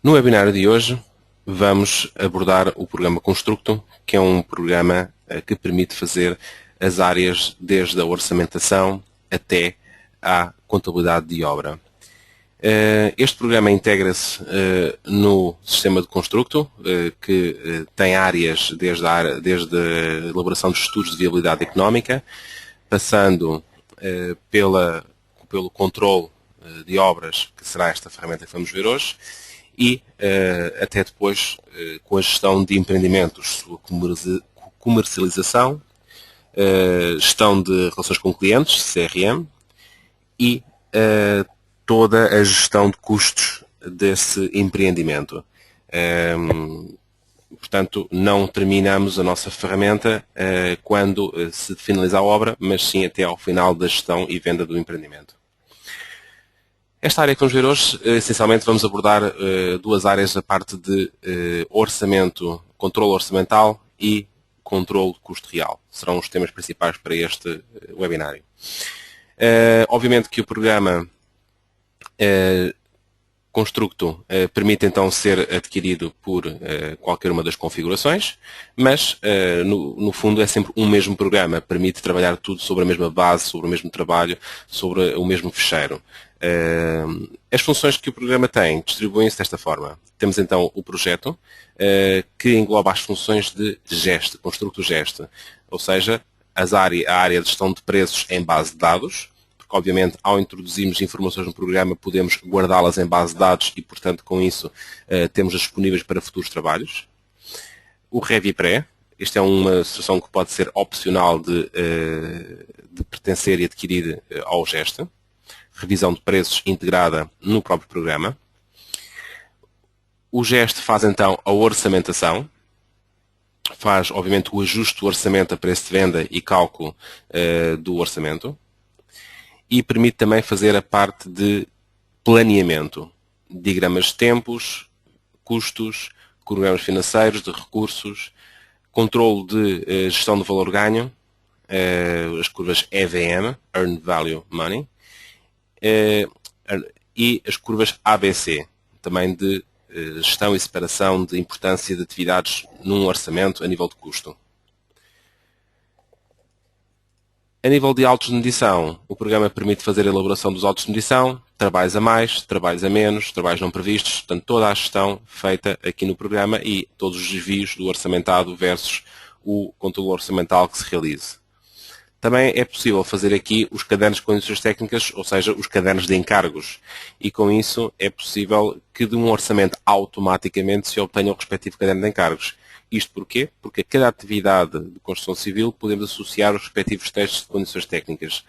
No webinário de hoje vamos abordar o programa Constructo, que é um programa que permite fazer as áreas desde a orçamentação até à contabilidade de obra. Este programa integra-se no sistema de Constructo, que tem áreas desde a elaboração de estudos de viabilidade económica, passando pelo controle de obras, que será esta ferramenta que vamos ver hoje, e até depois com a gestão de empreendimentos, sua comercialização, gestão de relações com clientes, CRM, e toda a gestão de custos desse empreendimento. Portanto, não terminamos a nossa ferramenta quando se finaliza a obra, mas sim até ao final da gestão e venda do empreendimento. Esta área que vamos ver hoje, essencialmente vamos abordar duas áreas, a parte de orçamento, controle orçamental e controle de custo real. Serão os temas principais para este webinário. Obviamente que o programa Constructo permite então ser adquirido por qualquer uma das configurações, mas no fundo é sempre um mesmo programa, permite trabalhar tudo sobre a mesma base, sobre o mesmo trabalho, sobre o mesmo fecheiro. As funções que o programa tem distribuem-se desta forma. Temos então o projeto, que engloba as funções de GEST, Constructo GEST, ou seja, a área de gestão de preços em base de dados, porque obviamente ao introduzirmos informações no programa podemos guardá-las em base de dados e portanto com isso temos-as disponíveis para futuros trabalhos. O ReviPré, esta é uma solução que pode ser opcional de pertencer e adquirir ao GEST. Revisão de preços integrada no próprio programa. O GEST faz então a orçamentação, faz obviamente o ajuste do orçamento a preço de venda e cálculo do orçamento, e permite também fazer a parte de planeamento, diagramas de tempos, custos, cronogramas financeiros, de recursos, controle de gestão de valor ganho, as curvas EVM, Earned Value Money, e as curvas ABC, também de gestão e separação de importância de atividades num orçamento a nível de custo. A nível de autos de medição, o programa permite fazer a elaboração dos autos de medição, trabalhos a mais, trabalhos a menos, trabalhos não previstos, portanto toda a gestão feita aqui no programa e todos os desvios do orçamentado versus o controle orçamental que se realize. Também é possível fazer aqui os cadernos de condições técnicas, ou seja, os cadernos de encargos. E com isso é possível que de um orçamento automaticamente se obtenha o respectivo caderno de encargos. Isto porquê? Porque a cada atividade de construção civil podemos associar os respectivos testes de condições técnicas.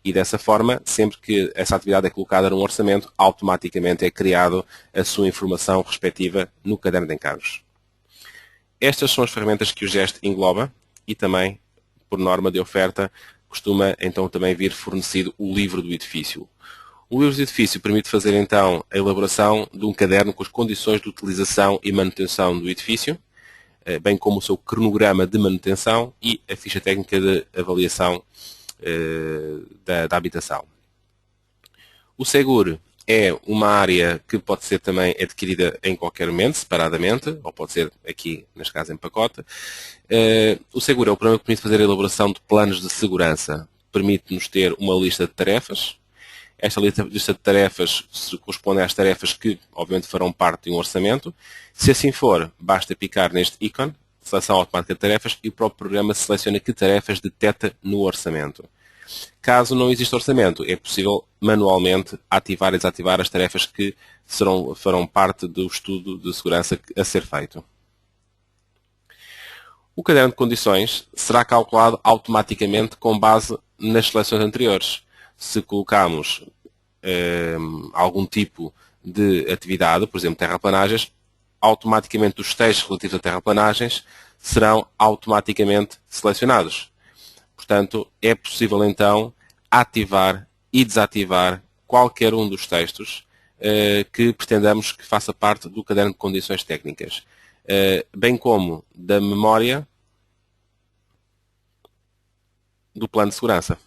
E dessa forma, sempre que essa atividade é colocada num orçamento, automaticamente é criado a sua informação respectiva no caderno de encargos. Estas são as ferramentas que o GEST engloba e também, por norma de oferta, costuma então também vir fornecido o livro do edifício. O livro do edifício permite fazer então a elaboração de um caderno com as condições de utilização e manutenção do edifício, bem como o seu cronograma de manutenção e a ficha técnica de avaliação da habitação. O Seguro é uma área que pode ser também adquirida em qualquer momento, separadamente, ou pode ser aqui, neste caso, em pacote. O Seguro é o programa que permite fazer a elaboração de planos de segurança. Permite-nos ter uma lista de tarefas. Esta lista de tarefas se corresponde às tarefas que, obviamente, farão parte de um orçamento. Se assim for, basta picar neste ícone, seleção automática de tarefas, e o próprio programa seleciona que tarefas detecta no orçamento. Caso não exista orçamento, é possível manualmente ativar e desativar as tarefas que farão parte do estudo de segurança a ser feito. O caderno de condições será calculado automaticamente com base nas seleções anteriores. Se colocarmos algum tipo de atividade, por exemplo, terraplanagens, automaticamente os textos relativos a terraplanagens serão automaticamente selecionados. Portanto, é possível então ativar e desativar qualquer um dos textos que pretendamos que faça parte do caderno de condições técnicas, bem como da memória do plano de segurança.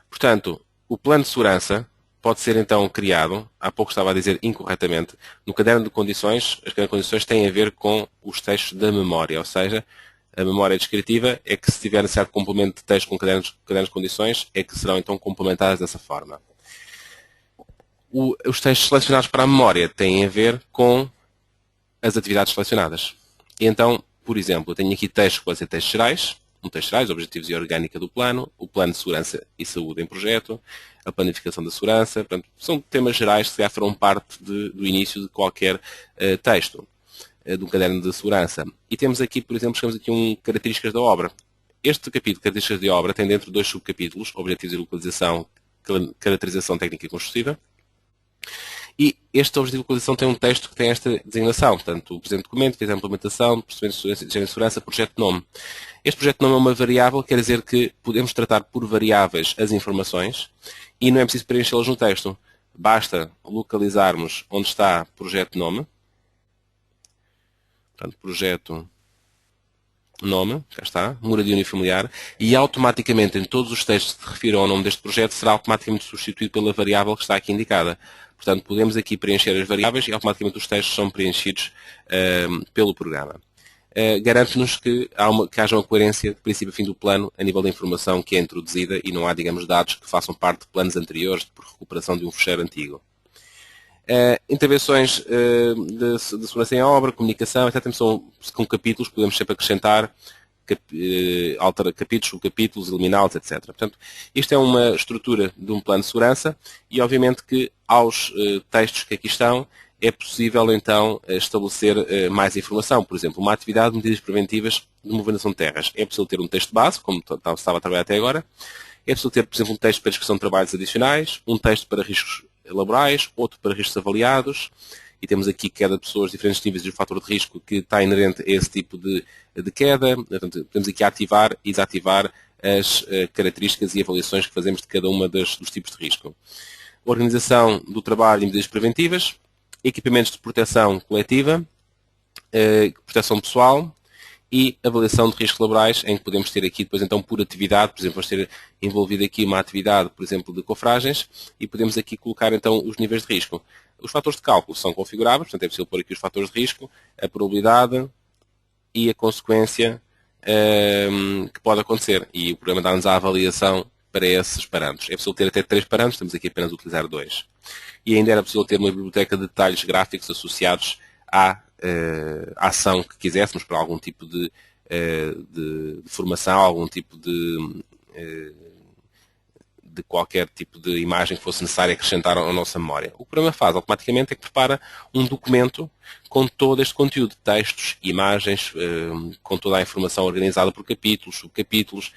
Portanto, o plano de segurança pode ser então criado, há pouco estava a dizer incorretamente, no caderno de condições, as cadernos de condições têm a ver com os textos da memória, ou seja, a memória descritiva é que se tiver certo complemento de texto com cadernos de condições, é que serão então complementados dessa forma. Os textos selecionados para a memória têm a ver com as atividades selecionadas. E então, por exemplo, eu tenho aqui textos que podem ser textos gerais, objetivos e orgânica do plano, o plano de segurança e saúde em projeto, a planificação da segurança, portanto, são temas gerais que já farão parte do início de qualquer texto, de um caderno de segurança. E temos aqui, por exemplo, chegamos aqui características da obra. Este capítulo, características de obra, tem dentro dois subcapítulos, objetivos e localização, caracterização técnica e construtiva. E este objetivo de localização tem um texto que tem esta designação, portanto, o presente documento, fez a implementação, procedimento de segurança, projeto nome. Este projeto nome é uma variável, quer dizer que podemos tratar por variáveis as informações e não é preciso preenchê-las no texto. Basta localizarmos onde está projeto nome, portanto, projeto nome, cá está, moradia unifamiliar, e automaticamente em todos os textos que se refiram ao nome deste projeto será automaticamente substituído pela variável que está aqui indicada. Portanto, podemos aqui preencher as variáveis e automaticamente os textos são preenchidos pelo programa. Garante-nos que haja uma coerência de princípio a fim do plano a nível da informação que é introduzida e não há, digamos, dados que façam parte de planos anteriores por recuperação de um fecheiro antigo. Intervenções de segurança em obra, comunicação, etc. São com capítulos, podemos sempre acrescentar capítulos, subcapítulos, eliminá-los, etc. Portanto, isto é uma estrutura de um plano de segurança e, obviamente, que aos textos que aqui estão é possível, então, estabelecer mais informação. Por exemplo, uma atividade de medidas preventivas de movimentação de terras. É possível ter um texto base, como estava a trabalhar até agora. É possível ter, por exemplo, um texto para descrição de trabalhos adicionais, um texto para riscos laborais, outro para riscos avaliados, e temos aqui queda de pessoas, diferentes níveis de fator de risco que está inerente a esse tipo de queda. Portanto, podemos aqui ativar e desativar as características e avaliações que fazemos de cada uma dos tipos de risco. Organização do trabalho e medidas preventivas, equipamentos de proteção coletiva, proteção pessoal e avaliação de riscos laborais, em que podemos ter aqui depois então por atividade, por exemplo, vamos ter envolvido aqui uma atividade, por exemplo, de cofragens e podemos aqui colocar então os níveis de risco. Os fatores de cálculo são configuráveis, portanto é possível pôr aqui os fatores de risco, a probabilidade e a consequência que pode acontecer. E o programa dá-nos a avaliação para esses parâmetros. É possível ter até 3 parâmetros, estamos aqui apenas a utilizar 2. E ainda era possível ter uma biblioteca de detalhes gráficos associados à ação que quiséssemos para algum tipo de formação, algum tipo de qualquer tipo de imagem que fosse necessário acrescentar à nossa memória. O que o programa faz automaticamente é que prepara um documento com todo este conteúdo, textos, imagens, com toda a informação organizada por capítulos, subcapítulos,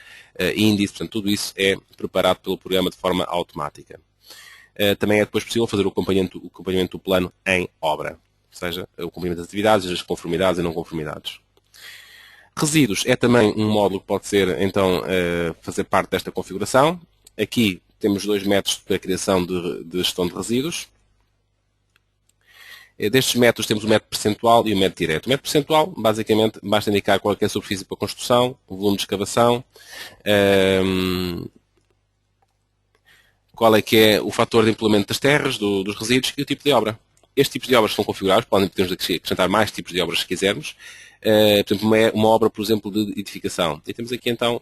índices, portanto tudo isso é preparado pelo programa de forma automática. Também é depois possível fazer o acompanhamento do plano em obra, ou seja, o acompanhamento das atividades, as conformidades e não conformidades. Resíduos é também um módulo que pode ser, então, fazer parte desta configuração. Aqui temos 2 métodos para a criação de gestão de resíduos. Destes métodos temos o método percentual e o método direto. O método percentual, basicamente, basta indicar qual é a superfície para construção, o volume de escavação, qual é que é o fator de implemento das terras, dos resíduos e o tipo de obra. Estes tipos de obras são configuráveis, podemos acrescentar mais tipos de obras se quisermos. Por exemplo, uma obra, por exemplo, de edificação. E temos aqui, então,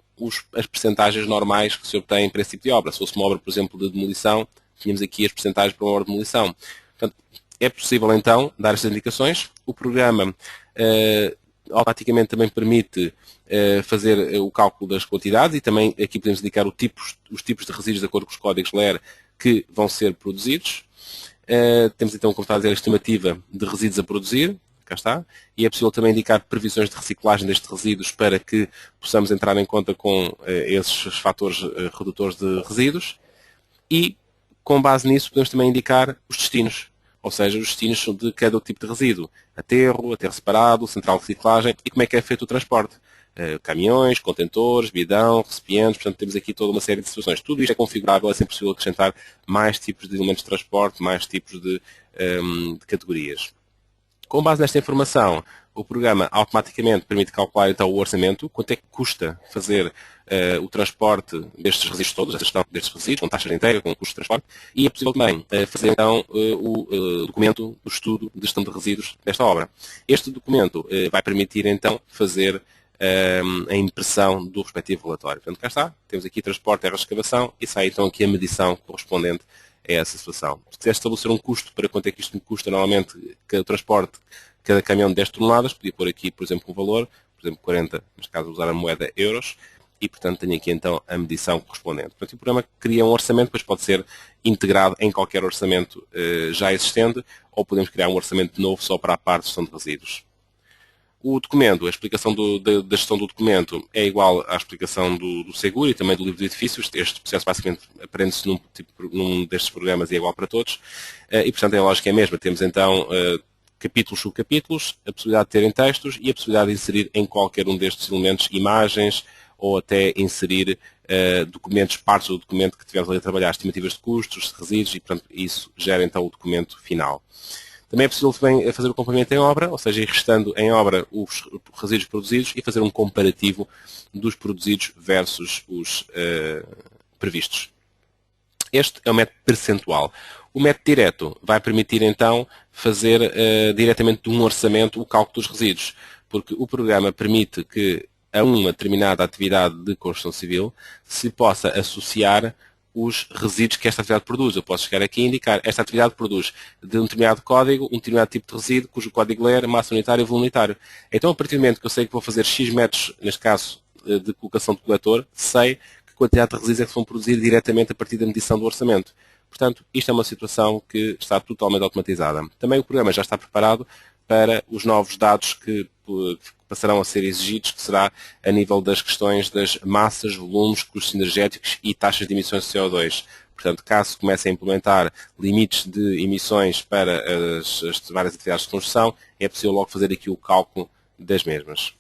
as percentagens normais que se obtêm para esse tipo de obra. Se fosse uma obra, por exemplo, de demolição, tínhamos aqui as percentagens para uma obra de demolição. Portanto, é possível, então, dar estas indicações. O programa automaticamente também permite fazer o cálculo das quantidades e também aqui podemos indicar os tipos de resíduos de acordo com os códigos LER que vão ser produzidos. Temos então, como está a dizer, a estimativa de resíduos a produzir, cá está, e é possível também indicar previsões de reciclagem destes resíduos para que possamos entrar em conta com esses fatores redutores de resíduos e, com base nisso, podemos também indicar os destinos, ou seja, os destinos de cada tipo de resíduo, aterro separado, central de reciclagem e como é que é feito o transporte. Caminhões, contentores, bidão, recipientes, portanto temos aqui toda uma série de situações. Tudo isto é configurável, é sempre possível acrescentar mais tipos de elementos de transporte, mais tipos de categorias. Com base nesta informação, O programa automaticamente permite calcular então o orçamento, quanto é que custa fazer o transporte destes resíduos todos, a gestão destes resíduos, com taxa de entrega, com custo de transporte, e é possível também fazer então o documento do estudo de gestão de resíduos desta obra. Este documento vai permitir então fazer a impressão do respectivo relatório. Portanto, cá está, temos aqui transporte, erro de escavação e sai então aqui a medição correspondente a essa situação. Se quiser estabelecer um custo para quanto é que isto me custa, normalmente, cada transporte, cada caminhão de 10 toneladas, podia pôr aqui, por exemplo, um valor, por exemplo, 40, neste caso usar a moeda euros, e, portanto, tenho aqui, então, a medição correspondente. Portanto, o programa cria um orçamento, depois pode ser integrado em qualquer orçamento já existente, ou podemos criar um orçamento novo só para a parte de gestão de resíduos. O documento, a explicação da gestão do documento é igual à explicação do seguro e também do livro de edifícios. Este processo basicamente aprende-se num destes programas e é igual para todos. E, portanto, a lógica é a mesma. Temos então capítulos, subcapítulos, a possibilidade de terem textos e a possibilidade de inserir em qualquer um destes elementos imagens ou até inserir documentos, partes do documento que tivemos ali a trabalhar, estimativas de custos, de resíduos e, portanto, isso gera então o documento final. Também é possível também fazer o complemento em obra, ou seja, ir restando em obra os resíduos produzidos e fazer um comparativo dos produzidos versus os previstos. Este é o método percentual. O método direto vai permitir, então, fazer diretamente de um orçamento o cálculo dos resíduos, porque o programa permite que a uma determinada atividade de construção civil se possa associar os resíduos que esta atividade produz. Eu posso chegar aqui e indicar esta atividade produz de um determinado código, um determinado tipo de resíduo, cujo código é massa unitária e volume unitário. Então, a partir do momento que eu sei que vou fazer X metros, neste caso, de colocação de coletor, sei que quantidade de resíduos é que vão produzir diretamente a partir da medição do orçamento. Portanto, isto é uma situação que está totalmente automatizada. Também o programa já está preparado para os novos dados que passarão a ser exigidos, que será a nível das questões das massas, volumes, custos energéticos e taxas de emissões de CO2. Portanto, caso comece a implementar limites de emissões para as várias atividades de construção, é possível logo fazer aqui o cálculo das mesmas.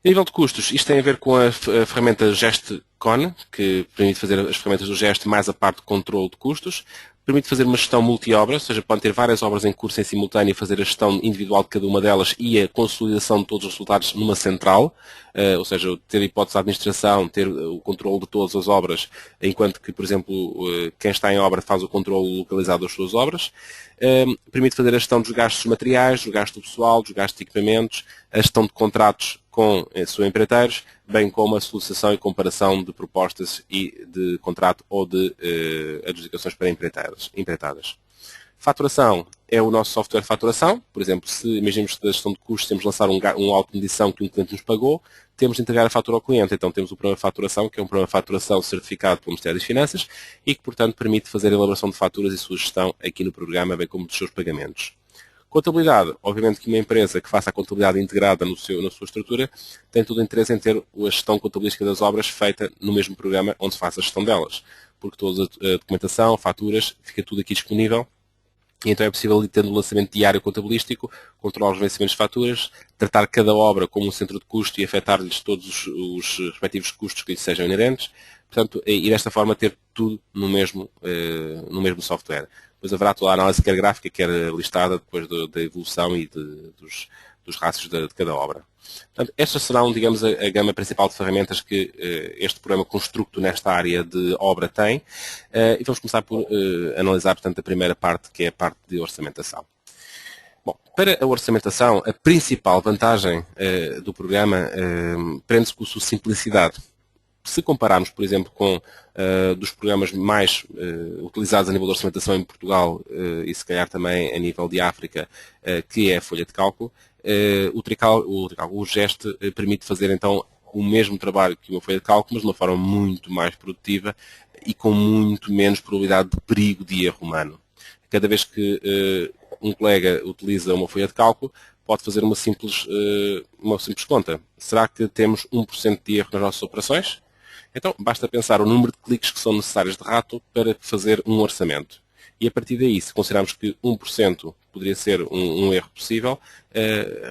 A nível de custos, isto tem a ver com a ferramenta GestCon, que permite fazer as ferramentas do Gest mais a parte de controle de custos. Permite fazer uma gestão multi-obra, ou seja, pode ter várias obras em curso em simultâneo e fazer a gestão individual de cada uma delas e a consolidação de todos os resultados numa central, ou seja, ter a hipótese de administração, ter o controle de todas as obras, enquanto que, por exemplo, quem está em obra faz o controle localizado das suas obras. Permite fazer a gestão dos gastos de materiais, do gasto pessoal, dos gastos de equipamentos, a gestão de contratos com seus empreiteiros, bem como a solicitação e comparação de propostas e de contrato ou de adjudicações para empreitadas. Faturação é o nosso software de faturação. Por exemplo, se imaginemos que da gestão de custos temos de lançar um auto de medição que um cliente nos pagou, temos de entregar a fatura ao cliente. Então temos o programa de faturação, que é um programa de faturação certificado pelo Ministério das Finanças e que, portanto, permite fazer a elaboração de faturas e sua gestão aqui no programa, bem como dos seus pagamentos. Contabilidade, obviamente que uma empresa que faça a contabilidade integrada na sua estrutura tem todo o interesse em ter a gestão contabilística das obras feita no mesmo programa onde se faz a gestão delas, porque toda a documentação, faturas, fica tudo aqui disponível e então é possível ir tendo o lançamento diário contabilístico, controlar os vencimentos de faturas, tratar cada obra como um centro de custo e afetar-lhes todos os respectivos custos que lhes sejam inerentes. Portanto, e desta forma ter tudo no mesmo software. Depois haverá toda a análise quer gráfica, quer listada depois da evolução e dos rácios de cada obra. Portanto, estas serão, digamos, a gama principal de ferramentas que este programa construto nesta área de obra tem. E vamos começar por analisar, portanto, a primeira parte, que é a parte de orçamentação. Bom, para a orçamentação, a principal vantagem do programa prende-se com a sua simplicidade. Se compararmos, por exemplo, com dos programas mais utilizados a nível de orçamentação em Portugal e se calhar também a nível de África, que é a folha de cálculo, o Gest permite fazer então o mesmo trabalho que uma folha de cálculo, mas de uma forma muito mais produtiva e com muito menos probabilidade de perigo de erro humano. Cada vez que um colega utiliza uma folha de cálculo, pode fazer uma simples conta. Será que temos 1% de erro nas nossas operações? Então, basta pensar o número de cliques que são necessários de rato para fazer um orçamento. E a partir daí, se considerarmos que 1% poderia ser um erro possível,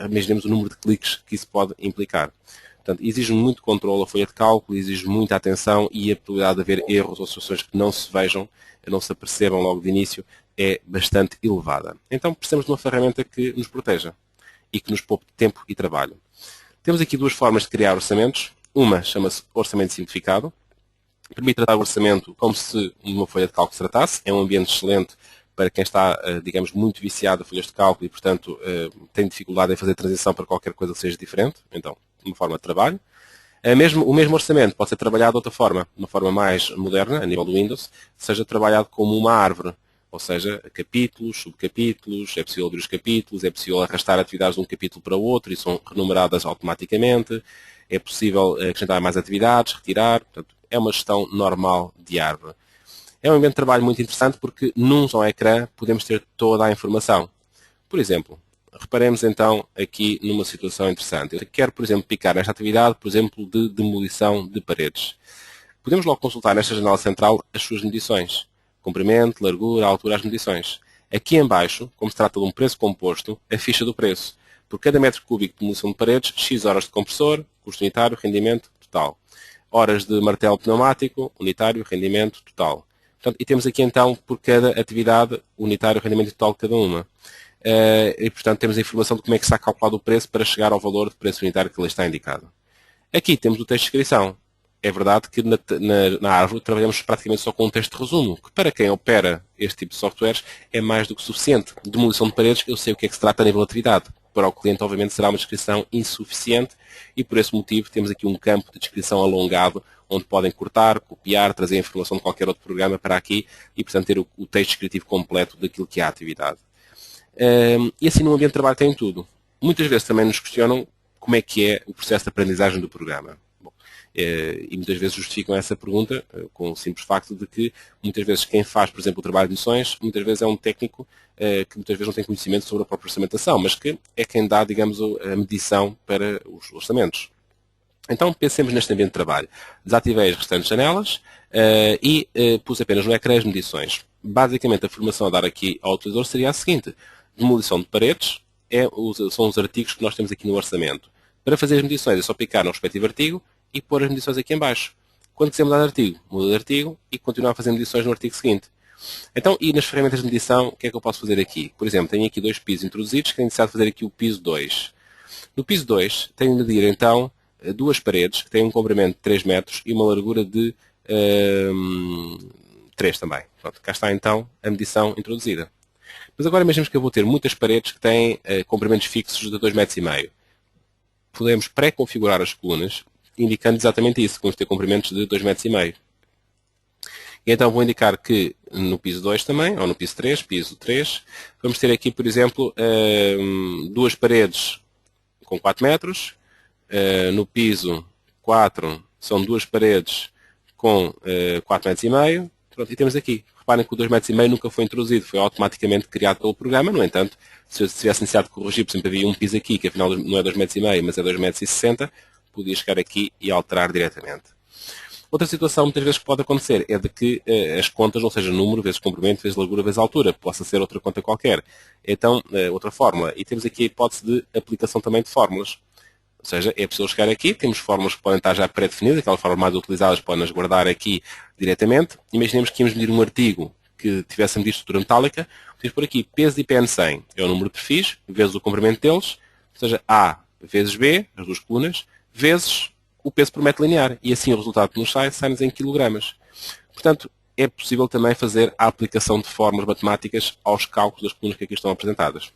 imaginemos o número de cliques que isso pode implicar. Portanto, exige muito controle a folha de cálculo, exige muita atenção e a probabilidade de haver erros ou situações que não se vejam, não se apercebam logo de início, é bastante elevada. Então precisamos de uma ferramenta que nos proteja e que nos poupe tempo e trabalho. Temos aqui duas formas de criar orçamentos. Uma chama-se orçamento simplificado. Permite tratar o orçamento como se uma folha de cálculo se tratasse. É um ambiente excelente para quem está, digamos, muito viciado a folhas de cálculo e, portanto, tem dificuldade em fazer transição para qualquer coisa que seja diferente. Então, uma forma de trabalho. O mesmo orçamento pode ser trabalhado de outra forma, de uma forma mais moderna, a nível do Windows, seja trabalhado como uma árvore, ou seja, capítulos, subcapítulos, é possível abrir os capítulos, é possível arrastar atividades de um capítulo para o outro e são renumeradas automaticamente, é possível acrescentar mais atividades, retirar, portanto, é uma gestão normal de árvore. É um ambiente de trabalho muito interessante porque num só ecrã podemos ter toda a informação. Por exemplo, reparemos então aqui numa situação interessante. Eu quero, por exemplo, picar nesta atividade, por exemplo, de demolição de paredes. Podemos logo consultar nesta janela central as suas medições. Comprimento, largura, altura, as medições. Aqui em baixo, como se trata de um preço composto, a ficha do preço. Por cada metro cúbico de demolição de paredes, X horas de compressor, custo unitário, rendimento total. Horas de martelo pneumático, unitário, rendimento total. Portanto, e temos aqui então, por cada atividade, unitário, rendimento total de cada uma. E, portanto, temos a informação de como é que está calculado o preço para chegar ao valor de preço unitário que ali está indicado. Aqui temos o texto de descrição. É verdade que na árvore trabalhamos praticamente só com um texto de resumo, que para quem opera este tipo de softwares é mais do que suficiente. Demolição de paredes, eu sei o que é que se trata a nível de atividade. Para o cliente, obviamente, será uma descrição insuficiente e, por esse motivo, temos aqui um campo de descrição alongado, onde podem cortar, copiar, trazer a informação de qualquer outro programa para aqui e, portanto, ter o texto descritivo completo daquilo que é a atividade. E assim, no ambiente de trabalho tem tudo. Muitas vezes também nos questionam como é que é o processo de aprendizagem do programa. E muitas vezes justificam essa pergunta com o simples facto de que muitas vezes quem faz, por exemplo, o trabalho de medições, muitas vezes é um técnico que muitas vezes não tem conhecimento sobre a própria orçamentação, mas que é quem dá, digamos, a medição para os orçamentos. Então pensemos neste ambiente de trabalho. Desativei as restantes janelas e pus apenas no ecrã as medições. Basicamente a formação a dar aqui ao utilizador seria a seguinte. Demolição de paredes são os artigos que nós temos aqui no orçamento. Para fazer as medições é só picar no respectivo artigo e pôr as medições aqui em baixo. Quando quiser mudar de artigo, muda de artigo e continuar a fazer medições no artigo seguinte. Então, e nas ferramentas de medição, o que é que eu posso fazer aqui? Por exemplo, tenho aqui dois pisos introduzidos, que tenho necessidade de fazer aqui o piso 2. No piso 2, tenho de medir, então, duas paredes, que têm um comprimento de 3 metros e uma largura de 3 também. Pronto, cá está, então, a medição introduzida. Mas agora imaginemos que eu vou ter muitas paredes que têm comprimentos fixos de 2,5 metros. Podemos pré-configurar as colunas, indicando exatamente isso, que vamos ter comprimentos de 2,5 metros. E então vou indicar que no piso 2 também, ou no piso 3, vamos ter aqui, por exemplo, duas paredes com 4 metros. No piso 4 são duas paredes com 4,5 metros. Pronto, e temos aqui. Reparem que o 2,5 metros nunca foi introduzido, foi automaticamente criado pelo programa. No entanto, se eu tivesse necessidade de corrigir, por exemplo, havia um piso aqui, que afinal não é 2,5 metros, mas é 2,60 metros, podia chegar aqui e alterar diretamente. Outra situação, muitas vezes, que pode acontecer é de que as contas não sejam número, vezes comprimento, vezes largura, vezes altura. Possa ser outra conta qualquer. Então, outra fórmula. E temos aqui a hipótese de aplicação também de fórmulas. Ou seja, é possível chegar aqui, temos fórmulas que podem estar já pré-definidas, aquelas formas mais utilizadas podem-nas guardar aqui diretamente. Imaginemos que íamos medir um artigo que tivesse a medir estrutura metálica. Temos por aqui peso de IPN 100, é o número de perfis, vezes o comprimento deles, ou seja, A vezes B, as duas colunas, vezes o peso por metro linear. E assim o resultado que nos sai-nos em quilogramas. Portanto, é possível também fazer a aplicação de fórmulas matemáticas aos cálculos das colunas que aqui estão apresentadas.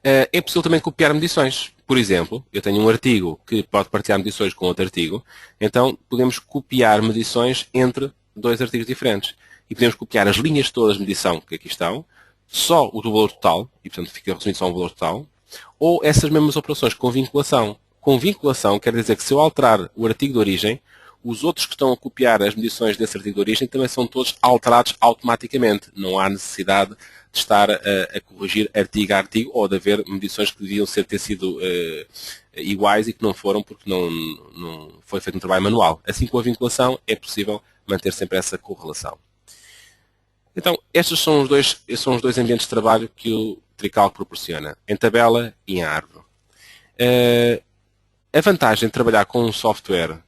É possível também copiar medições. Por exemplo, eu tenho um artigo que pode partilhar medições com outro artigo, então podemos copiar medições entre dois artigos diferentes. E podemos copiar as linhas todas de medição que aqui estão, só o do valor total, e portanto fica resumido só um valor total, ou essas mesmas operações com vinculação. Com vinculação quer dizer que se eu alterar o artigo de origem, os outros que estão a copiar as medições desse artigo de origem também são todos alterados automaticamente. Não há necessidade de estar a corrigir artigo a artigo ou de haver medições que deviam ter sido iguais e que não foram porque não foi feito um trabalho manual. Assim, com a vinculação, é possível manter sempre essa correlação. Então, estes são os dois ambientes de trabalho que o Tricalc proporciona, em tabela e em árvore. A vantagem de trabalhar com um software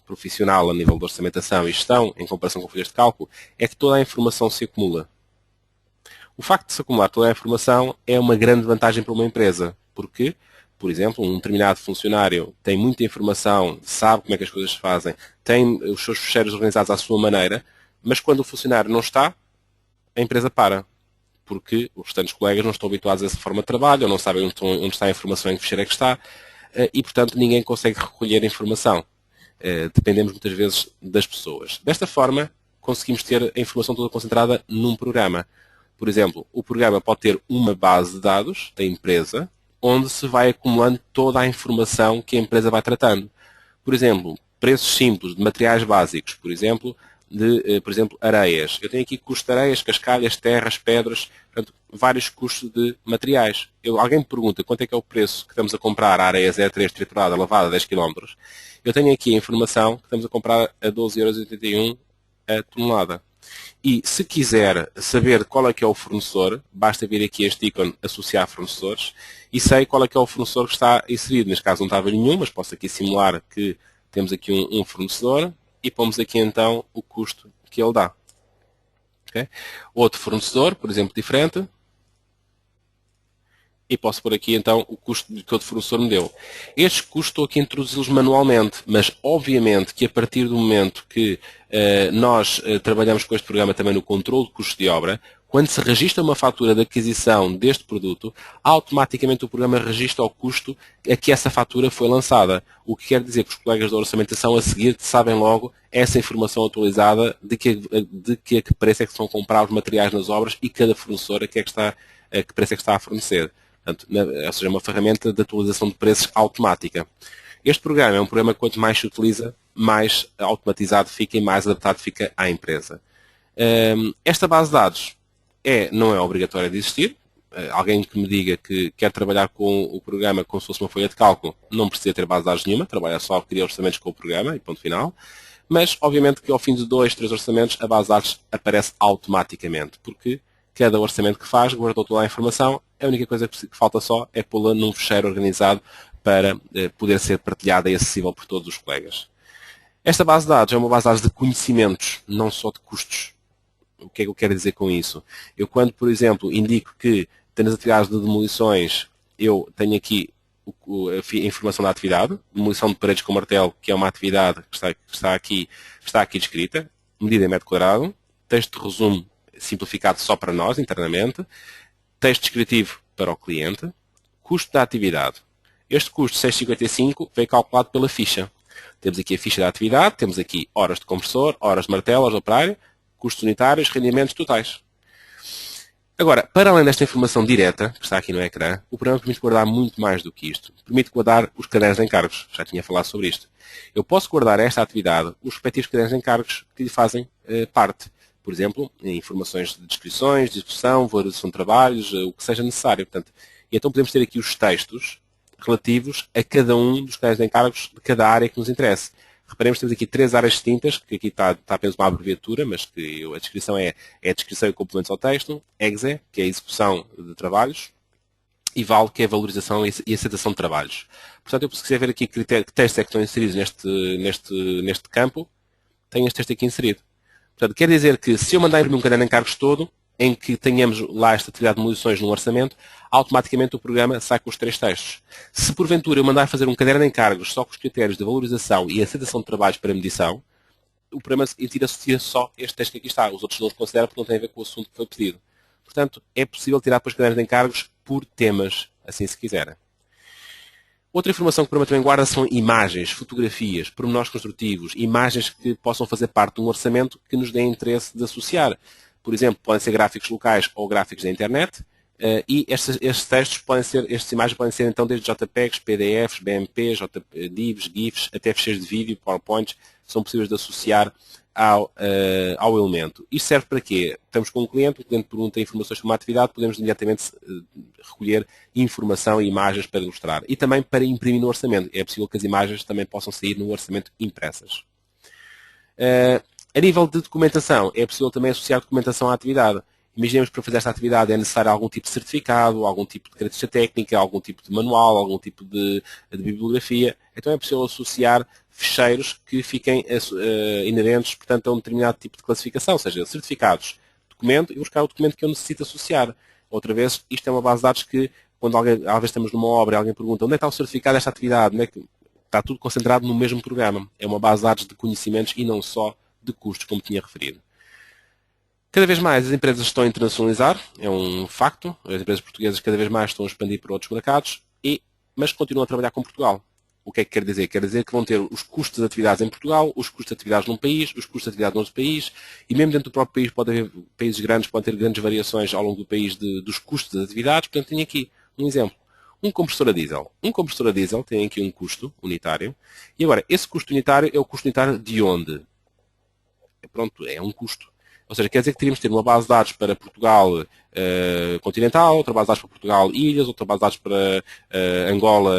profissional a nível de orçamentação e gestão, em comparação com folhas de cálculo, é que toda a informação se acumula. O facto de se acumular toda a informação é uma grande vantagem para uma empresa, porque, por exemplo, um determinado funcionário tem muita informação, sabe como é que as coisas se fazem, tem os seus fecheiros organizados à sua maneira, mas quando o funcionário não está, a empresa para, porque os restantes colegas não estão habituados a essa forma de trabalho, ou não sabem onde está a informação, em que fecheiro é que está, e, portanto, ninguém consegue recolher a informação. Dependemos muitas vezes das pessoas. Desta forma, conseguimos ter a informação toda concentrada num programa. Por exemplo, o programa pode ter uma base de dados da empresa, onde se vai acumulando toda a informação que a empresa vai tratando. Por exemplo, preços simples de materiais básicos, por exemplo, areias. Eu tenho aqui custos de areias, cascalhas, terras, pedras, portanto, vários custos de materiais. Alguém me pergunta quanto é que é o preço que estamos a comprar a areia 03 triturada, lavada, 10 km. Eu tenho aqui a informação que estamos a comprar a 12,81 € a tonelada. E se quiser saber qual é que é o fornecedor, basta vir aqui este ícone associar fornecedores e sei qual é que é o fornecedor que está inserido. Neste caso não estava nenhum, mas posso aqui simular que temos aqui um fornecedor e pomos aqui então o custo que ele dá. Okay? Outro fornecedor, por exemplo, diferente. E posso pôr aqui então o custo que o fornecedor me deu. Estes custos estou aqui a introduzi-los manualmente, mas obviamente que a partir do momento que nós trabalhamos com este programa também no controle de custos de obra, quando se registra uma fatura de aquisição deste produto, automaticamente o programa registra o custo a que essa fatura foi lançada. O que quer dizer que os colegas da orçamentação a seguir sabem logo essa informação atualizada de que preço é que estão a comprar os materiais nas obras e cada fornecedor a que preço é que está a fornecer. Portanto, ou seja, uma ferramenta de atualização de preços automática. Este programa é um programa que quanto mais se utiliza, mais automatizado fica e mais adaptado fica à empresa. Esta base de dados não é obrigatória de existir. Alguém que me diga que quer trabalhar com o programa como se fosse uma folha de cálculo, não precisa ter base de dados nenhuma, trabalha só, cria orçamentos com o programa e ponto final. Mas, obviamente, que ao fim de 2, 3 orçamentos, a base de dados aparece automaticamente, porque cada orçamento que faz guardou toda a informação, a única coisa que falta só é pô-la num fecheiro organizado para poder ser partilhada e acessível por todos os colegas. Esta base de dados é uma base de dados de conhecimentos, não só de custos. O que é que eu quero dizer com isso? Eu quando, por exemplo, indico que nas atividades de demolições, eu tenho aqui a informação da atividade, demolição de paredes com martelo, que é uma atividade que está aqui descrita, medida em metro quadrado, texto de resumo simplificado só para nós, internamente, texto descritivo para o cliente, custo da atividade. Este custo 6,55 vem calculado pela ficha. Temos aqui a ficha da atividade, temos aqui horas de compressor, horas de martelo, horas de operário, custos unitários, rendimentos totais. Agora, para além desta informação direta, que está aqui no ecrã, o programa permite guardar muito mais do que isto. Permite guardar os cadernos de encargos. Já tinha falado sobre isto. Eu posso guardar esta atividade, os respectivos cadernos de encargos que lhe fazem parte. Por exemplo, informações de descrições, de execução, valorização de trabalhos, o que seja necessário. Portanto, e então podemos ter aqui os textos relativos a cada um dos cadernos de encargos de cada área que nos interesse. Reparemos que temos aqui 3 áreas distintas, que aqui está apenas uma abreviatura, mas que a descrição é a descrição e complementos ao texto, EXE, que é a execução de trabalhos, e VAL, que é a valorização e aceitação de trabalhos. Portanto, eu se quiser ver aqui que textos é que estão inseridos neste campo, tenho este texto aqui inserido. Portanto, quer dizer que se eu mandar imprimir um caderno de encargos todo, em que tenhamos lá esta atividade de demolições no orçamento, automaticamente o programa sai com os 3 textos. Se porventura eu mandar fazer um caderno de encargos só com os critérios de valorização e aceitação de trabalhos para medição, o programa associa só este texto que aqui está. Os outros não os considera porque não têm a ver com o assunto que foi pedido. Portanto, é possível tirar depois cadernos de encargos por temas, assim se quiserem. Outra informação que o programa também guarda são imagens, fotografias, pormenores construtivos, imagens que possam fazer parte de um orçamento que nos dê interesse de associar. Por exemplo, podem ser gráficos locais ou gráficos da internet, e estes textos estas imagens podem ser então desde JPEGs, PDFs, BMPs, DIVs, GIFs, até ficheiros de vídeo, PowerPoints, são possíveis de associar ao elemento. Isto serve para quê? Estamos com o cliente pergunta informações sobre uma atividade, podemos imediatamente recolher informação e imagens para ilustrar. E também para imprimir no orçamento. É possível que as imagens também possam sair no orçamento impressas. A nível de documentação, é possível também associar documentação à atividade. Imaginemos que para fazer esta atividade é necessário algum tipo de certificado, algum tipo de característica técnica, algum tipo de manual, algum tipo de bibliografia. Então é possível associar ficheiros que fiquem inerentes, portanto, a um determinado tipo de classificação, ou seja, certificados, documento, e buscar o documento que eu necessito associar. Outra vez, isto é uma base de dados que, quando às vezes estamos numa obra e alguém pergunta onde é que está o certificado desta atividade, onde é que está tudo concentrado no mesmo programa. É uma base de dados de conhecimentos e não só de custos, como tinha referido. Cada vez mais as empresas estão a internacionalizar, é um facto. As empresas portuguesas cada vez mais estão a expandir para outros mercados, mas continuam a trabalhar com Portugal. O que é que quer dizer? Quer dizer que vão ter os custos de atividades em Portugal, os custos de atividades num país, os custos de atividades noutro país, e mesmo dentro do próprio país pode haver países grandes, podem ter grandes variações ao longo do país dos custos das atividades. Portanto, tenho aqui um exemplo. Um compressor a diesel. Um compressor a diesel tem aqui um custo unitário. E agora, esse custo unitário é o custo unitário de onde? Pronto, é um custo. Ou seja, quer dizer que teríamos de ter uma base de dados para Portugal continental, outra base de dados para Portugal ilhas, outra base de dados para Angola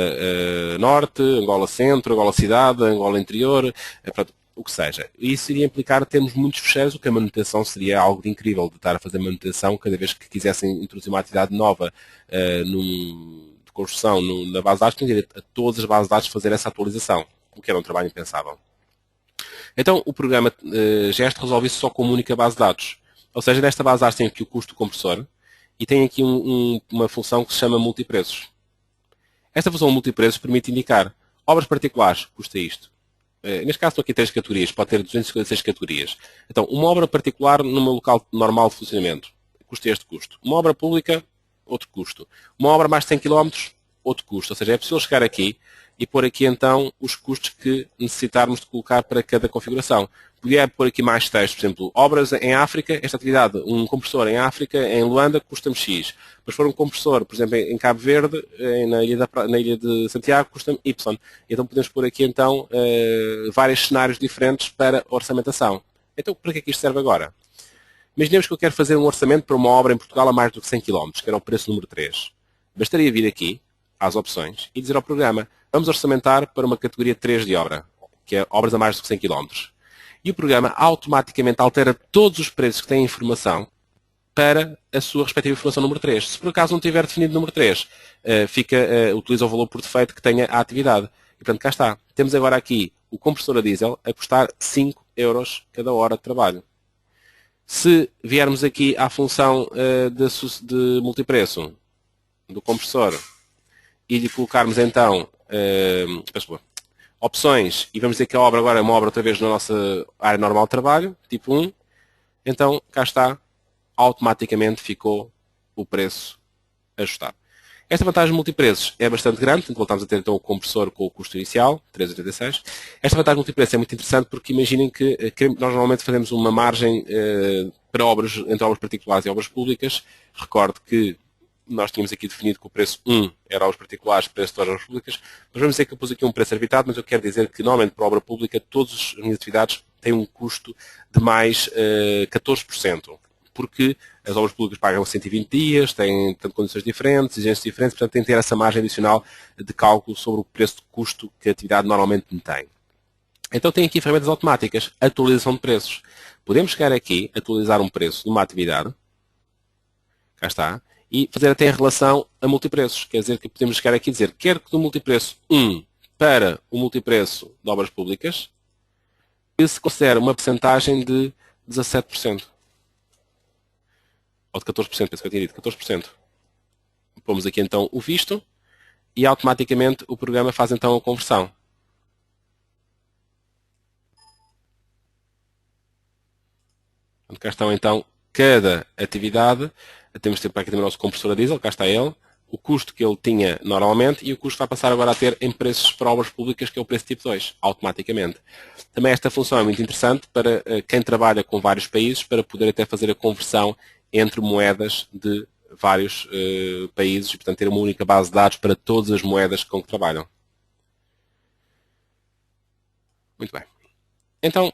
norte, Angola centro, Angola cidade, Angola interior, pronto, o que seja. Isso iria implicar termos muitos ficheiros, o que a manutenção seria algo de incrível, de estar a fazer manutenção cada vez que quisessem introduzir uma atividade nova de construção na base de dados, tinham a todas as bases de dados fazer essa atualização, o que era um trabalho impensável. Então, o programa GEST resolve isso só com uma única base de dados. Ou seja, nesta base de dados tem aqui o custo do compressor e tem aqui uma função que se chama multipreços. Esta função multipreços permite indicar obras particulares, custa isto. Neste caso, estou aqui 3 categorias, pode ter 256 categorias. Então, uma obra particular num local normal de funcionamento, custa este custo. Uma obra pública, outro custo. Uma obra mais de 100 km, outro custo. Ou seja, é possível chegar aqui e pôr aqui então os custos que necessitarmos de colocar para cada configuração. Podia pôr aqui mais texto, por exemplo, obras em África, esta atividade, um compressor em África, em Luanda, custa-me X. Mas se for um compressor, por exemplo, em Cabo Verde, na ilha de Santiago, custa-me Y. Então podemos pôr aqui então vários cenários diferentes para orçamentação. Então para que é que isto serve agora? Imaginemos que eu quero fazer um orçamento para uma obra em Portugal a mais do que 100 km, que era o preço número 3. Bastaria vir aqui, às opções, e dizer ao programa, vamos orçamentar para uma categoria 3 de obra, que é obras a mais do que 100 km. E o programa automaticamente altera todos os preços que têm informação para a sua respectiva informação número 3. Se por acaso não tiver definido número 3, utiliza o valor por defeito que tenha a atividade. E portanto, cá está. Temos agora aqui o compressor a diesel a custar 5 euros cada hora de trabalho. Se viermos aqui à função de multipreço do compressor e lhe colocarmos então opções, e vamos dizer que a obra agora é uma obra outra vez na nossa área normal de trabalho, tipo 1, então cá está, automaticamente ficou o preço ajustado. Esta vantagem de multipreços é bastante grande, portanto voltamos a ter então o compressor com o custo inicial, 3,86. Esta vantagem de multipreços é muito interessante porque imaginem que nós normalmente fazemos uma margem para obras, entre obras particulares e obras públicas. Recorde que nós tínhamos aqui definido que o preço 1 era obras particulares, preço de obras públicas, mas vamos dizer que eu pus aqui um preço arbitrado, mas eu quero dizer que normalmente para obra pública todas as minhas atividades têm um custo de mais 14%, porque as obras públicas pagam 120 dias, têm tanto condições diferentes, exigências diferentes, portanto tem que ter essa margem adicional de cálculo sobre o preço de custo que a atividade normalmente tem. Então tem aqui ferramentas automáticas, atualização de preços. Podemos chegar aqui, atualizar um preço de uma atividade, cá está, e fazer até em relação a multipreços. Quer dizer que podemos chegar aqui e dizer, quero que do multipreço 1 para o multipreço de obras públicas, que se considere uma percentagem de 17%. Ou de 14%, penso que eu tinha dito, 14%. Pomos aqui então o visto e automaticamente o programa faz então a conversão. Cá estão então cada atividade. Temos de ter para aqui também o nosso compressor a diesel, cá está ele, o custo que ele tinha normalmente e o custo vai passar agora a ter em preços para obras públicas, que é o preço tipo 2, automaticamente. Também esta função é muito interessante para quem trabalha com vários países, para poder até fazer a conversão entre moedas de vários países e, portanto, ter uma única base de dados para todas as moedas com que trabalham. Muito bem. Então,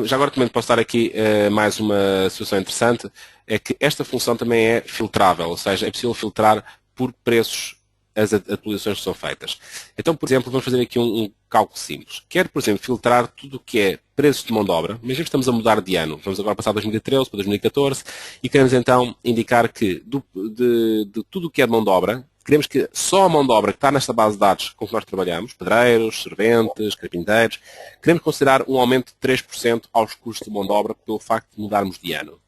já agora também posso dar aqui mais uma situação interessante, é que esta função também é filtrável, ou seja, é possível filtrar por preços as atualizações que são feitas. Então, por exemplo, vamos fazer aqui um cálculo simples. Quero, por exemplo, filtrar tudo o que é preços de mão de obra. Imagina que estamos a mudar de ano. Vamos agora passar de 2013 para 2014 e queremos então indicar que de tudo o que é de mão de obra, queremos que só a mão de obra que está nesta base de dados com que nós trabalhamos, pedreiros, serventes, carpinteiros, queremos considerar um aumento de 3% aos custos de mão de obra pelo facto de mudarmos de ano.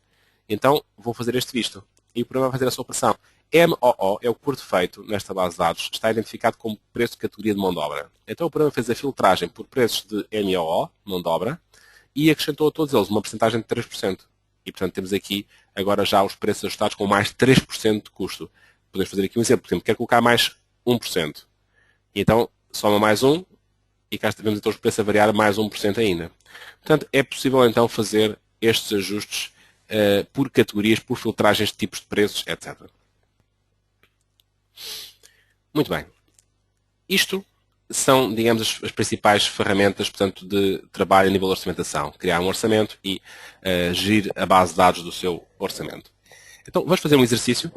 Então, vou fazer este visto. E o programa vai fazer essa operação. MOO é o por defeito nesta base de dados, está identificado como preço de categoria de mão de obra. Então o programa fez a filtragem por preços de MOO, mão de obra, e acrescentou a todos eles uma porcentagem de 3%. E portanto temos aqui agora já os preços ajustados com mais 3% de custo. Podemos fazer aqui um exemplo, por exemplo, quero colocar mais 1%. E então soma mais 1, e cá temos então os preços a variar mais 1% ainda. Portanto, é possível então fazer estes ajustes por categorias, por filtragens de tipos de preços, etc. Muito bem. Isto são, digamos, as principais ferramentas, portanto, de trabalho a nível de orçamentação. Criar um orçamento e gerir a base de dados do seu orçamento. Então, vamos fazer um exercício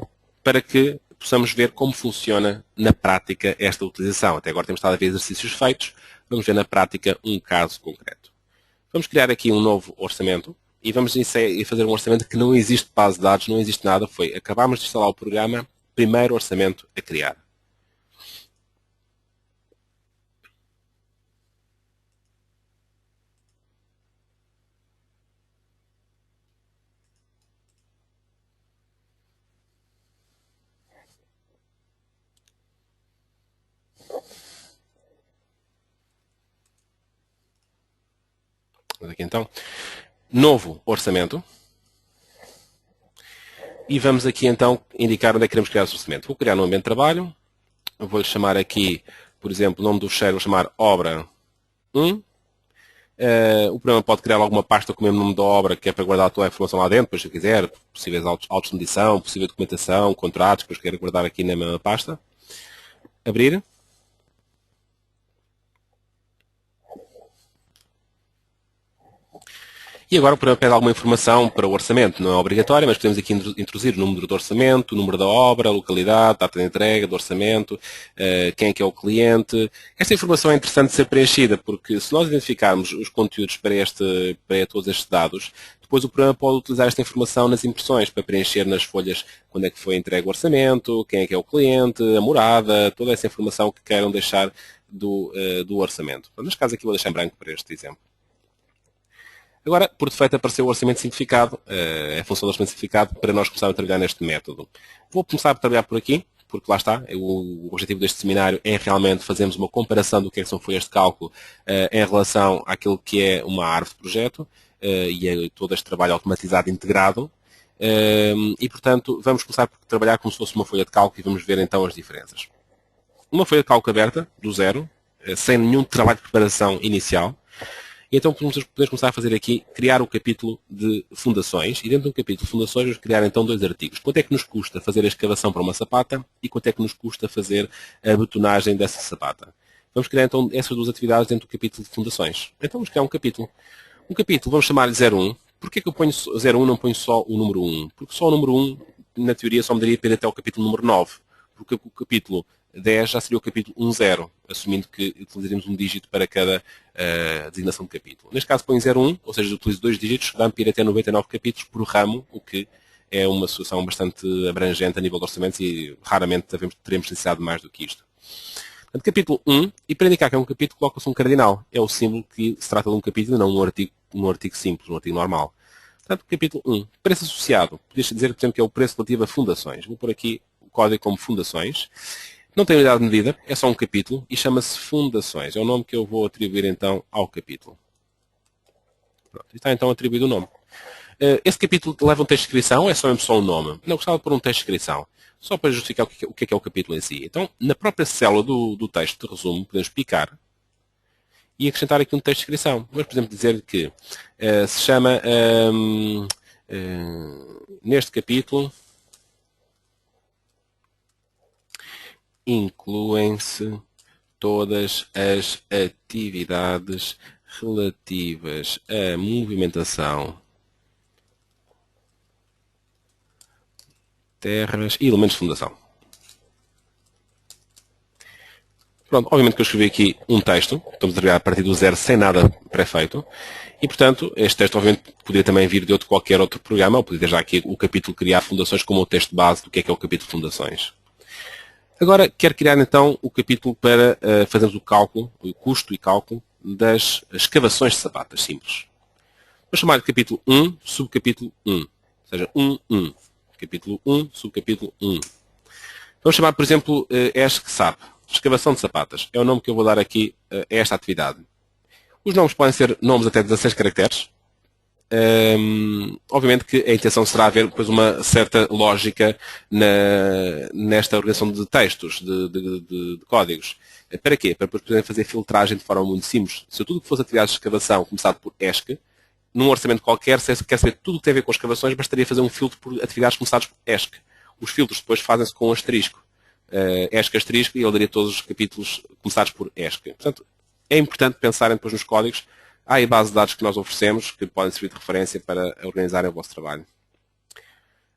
para que possamos ver como funciona na prática esta utilização. Até agora temos estado a ver exercícios feitos. Vamos ver na prática um caso concreto. Vamos criar aqui um novo orçamento e vamos fazer um orçamento que não existe base de dados, não existe nada. Acabámos de instalar o programa, primeiro orçamento a criar. Vamos aqui então, novo orçamento. E vamos aqui então indicar onde é que queremos criar esse orçamento. Vou criar no ambiente de trabalho. Vou-lhe chamar aqui, por exemplo, o nome do fecheiro, vou chamar obra 1. O programa pode criar alguma pasta com o mesmo nome da obra, que é para guardar toda a informação lá dentro, depois se quiser, possíveis autos de medição, possível documentação, contratos, depois quero guardar aqui na mesma pasta. Abrir. E agora o programa pede alguma informação para o orçamento, não é obrigatório, mas podemos aqui introduzir o número do orçamento, o número da obra, a localidade, data de entrega do orçamento, quem é que é o cliente. Esta informação é interessante ser preenchida, porque se nós identificarmos os conteúdos para todos estes dados, depois o programa pode utilizar esta informação nas impressões para preencher nas folhas quando é que foi entregue o orçamento, quem é que é o cliente, a morada, toda essa informação que queiram deixar do orçamento. Neste caso aqui vou deixar em branco para este exemplo. Agora, por defeito, apareceu o orçamento simplificado, a função do orçamento simplificado, para nós começarmos a trabalhar neste método. Vou começar a trabalhar por aqui, porque lá está, o objetivo deste seminário é realmente fazermos uma comparação do que é que são folhas de cálculo em relação àquilo que é uma árvore de projeto e é todo este trabalho automatizado integrado. E, portanto, vamos começar por trabalhar como se fosse uma folha de cálculo e vamos ver então as diferenças. Uma folha de cálculo aberta, do zero, sem nenhum trabalho de preparação inicial. E então podemos começar a fazer aqui, criar o capítulo de fundações, e dentro do capítulo de fundações vamos criar então dois artigos. Quanto é que nos custa fazer a escavação para uma sapata e quanto é que nos custa fazer a betonagem dessa sapata. Vamos criar então essas duas atividades dentro do capítulo de fundações. Então vamos criar um capítulo. Um capítulo, vamos chamar-lhe 01. Porquê que eu ponho 01 não ponho só o número 1? Porque só o número 1, na teoria, só me daria para ir até o capítulo número 9. Porque o capítulo 10 já seria o capítulo 10, assumindo que utilizaríamos um dígito para cada designação de capítulo. Neste caso põe 01, ou seja, utilizo dois dígitos, dá-me para ir até 99 capítulos por ramo, o que é uma solução bastante abrangente a nível de orçamentos e raramente teremos necessidade de mais do que isto. Portanto, capítulo 1, e para indicar que é um capítulo, coloca-se um cardinal. É o símbolo que se trata de um capítulo, não um artigo simples, um artigo normal. Portanto, capítulo 1, preço associado. Podes dizer, por exemplo, que é o preço relativo a fundações. Vou pôr aqui o código como fundações. Não tem unidade de medida, é só um capítulo e chama-se Fundações. É o nome que eu vou atribuir então ao capítulo. Pronto, está então atribuído o nome. Esse capítulo leva um texto de descrição, é só um nome. Não gostava de pôr um texto de descrição, só para justificar o que é o capítulo em si. Então, na própria célula do texto de resumo, podemos picar e acrescentar aqui um texto de descrição. Vamos, por exemplo, dizer que se chama, neste capítulo, incluem-se todas as atividades relativas à movimentação, terras e elementos de fundação. Pronto, obviamente que eu escrevi aqui um texto, estamos a trabalhar a partir do zero sem nada pré-feito, e portanto este texto obviamente poderia também vir de qualquer outro programa, ou poderia ter já aqui o capítulo criar fundações como o texto base do que é o capítulo de fundações. Agora quero criar então o capítulo para fazermos o cálculo, o custo e cálculo das escavações de sapatas simples. Vou chamar de capítulo 1, subcapítulo 1, ou seja, 1.1. Capítulo 1, subcapítulo 1. Vamos chamar, por exemplo, ESC-SAP, escavação de sapatas. É o nome que eu vou dar aqui a esta atividade. Os nomes podem ser nomes até de 16 caracteres. Obviamente que a intenção será haver depois uma certa lógica nesta organização de textos, de códigos. Para quê? Para poder fazer filtragem de forma muito simples. Se tudo que fosse atividades de escavação começado por ESC, num orçamento qualquer, se quer saber tudo o que tem a ver com escavações, bastaria fazer um filtro por atividades começadas por ESC. Os filtros depois fazem-se com um asterisco. ESC asterisco, e ele daria todos os capítulos começados por ESC. Portanto, é importante pensarem depois nos códigos. Há aí base de dados que nós oferecemos, que podem servir de referência para organizarem o vosso trabalho.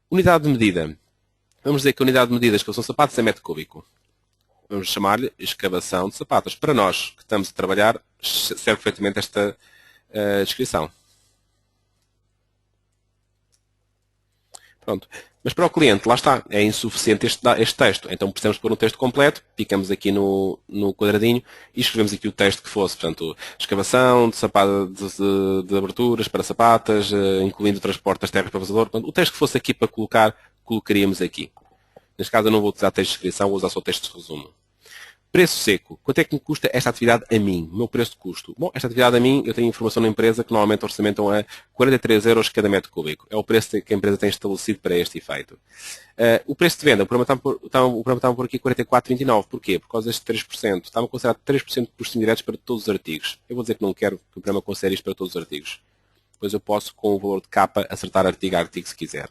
Unidade de medida. Vamos dizer que a unidade de medida de escavação de sapatos é metro cúbico. Vamos chamar-lhe escavação de sapatas. Para nós que estamos a trabalhar, serve perfeitamente esta descrição. Pronto. Mas para o cliente, lá está, é insuficiente este texto. Então precisamos pôr um texto completo, picamos aqui no quadradinho e escrevemos aqui o texto que fosse. Portanto, escavação de aberturas para sapatas, incluindo o transporte das terras para o vazador. Portanto, o texto que fosse aqui para colocar, colocaríamos aqui. Neste caso eu não vou utilizar texto de descrição, vou usar só texto de resumo. Preço seco. Quanto é que me custa esta atividade a mim? O meu preço de custo. Bom, esta atividade a mim, eu tenho informação na empresa que normalmente orçamentam a 43 euros cada metro cúbico. É o preço que a empresa tem estabelecido para este efeito. O preço de venda, o programa está por aqui 44,29. Porquê? Por causa deste 3%. Está-me a considerar 3% de custos indiretos para todos os artigos. Eu vou dizer que não quero que o programa considere isto para todos os artigos. Depois eu posso, com o valor de capa, acertar artigo a artigo se quiser.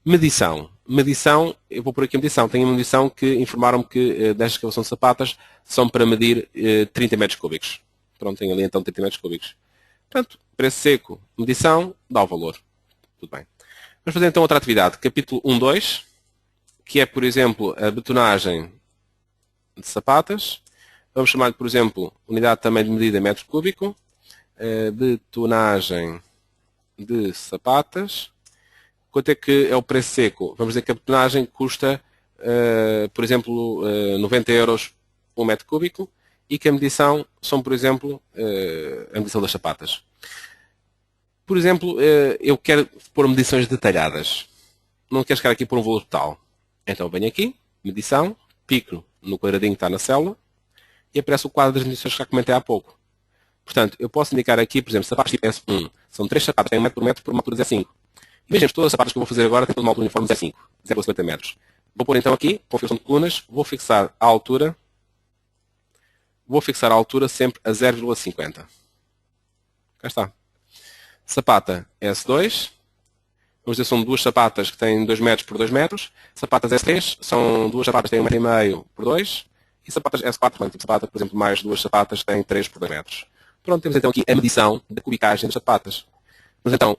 Medição. Medição, eu vou por aqui a medição. Tenho uma medição que informaram-me que desta escavação de sapatas são para medir 30 metros cúbicos. Pronto, tenho ali então 30 metros cúbicos. Portanto, preço seco, medição, dá o valor. Tudo bem. Vamos fazer então outra atividade. Capítulo 1.2, que é, por exemplo, a betonagem de sapatas. Vamos chamar-lhe, por exemplo, unidade também de medida metro cúbico. Betonagem de sapatas. Quanto é que é o preço seco? Vamos dizer que a betonagem custa, por exemplo, 90 euros um metro cúbico e que a medição são, por exemplo, a medição das sapatas. Por exemplo, eu quero pôr medições detalhadas. Não quero chegar aqui por um valor total. Então venho aqui, medição, pico no quadradinho que está na célula e aparece o quadro das medições que já comentei há pouco. Portanto, eu posso indicar aqui, por exemplo, sapatos tipo S1. São 3 sapatos, tem 1 metro por metro por uma altura de 5. Imaginem, todas as sapatas que eu vou fazer agora têm uma altura uniforme de 0,5, 0,50 metros. Vou pôr então aqui, configuração de colunas, vou fixar a altura sempre a 0,50. Cá está. Sapata S2. Vamos dizer que são duas sapatas que têm 2 metros por 2 metros. Sapatas S3 são duas sapatas que têm 1,5 metro por 2. E sapatas S4, tipo sapata, por exemplo, mais duas sapatas que têm 3 por 2 metros. Pronto, temos então aqui a medição da cubicagem das sapatas. Vamos então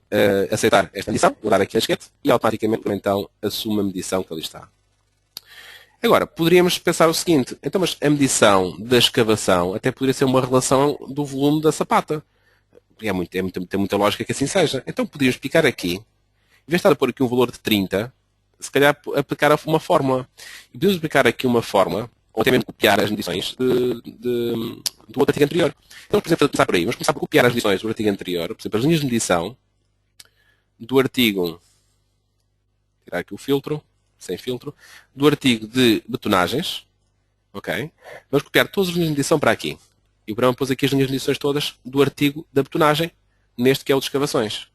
aceitar esta medição, vou dar aqui a esquete e automaticamente então assumo a medição que ali está. Agora, poderíamos pensar o seguinte, então mas a medição da escavação até poderia ser uma relação do volume da sapata. Tem muita lógica que assim seja. Então podíamos picar aqui, em vez de estar a pôr aqui um valor de 30, se calhar aplicar uma fórmula. E podemos aplicar aqui uma fórmula, ou até mesmo copiar as medições do outro artigo anterior. Então, por exemplo, começar por aí. Vamos começar por copiar as medições do artigo anterior. Por exemplo, as linhas de medição do artigo, tirar aqui o filtro, sem filtro, do artigo de betonagens. Ok? Vamos copiar todas as linhas de medição para aqui. E o programa pôs aqui as linhas de medições todas do artigo da betonagem, neste que é o de escavações.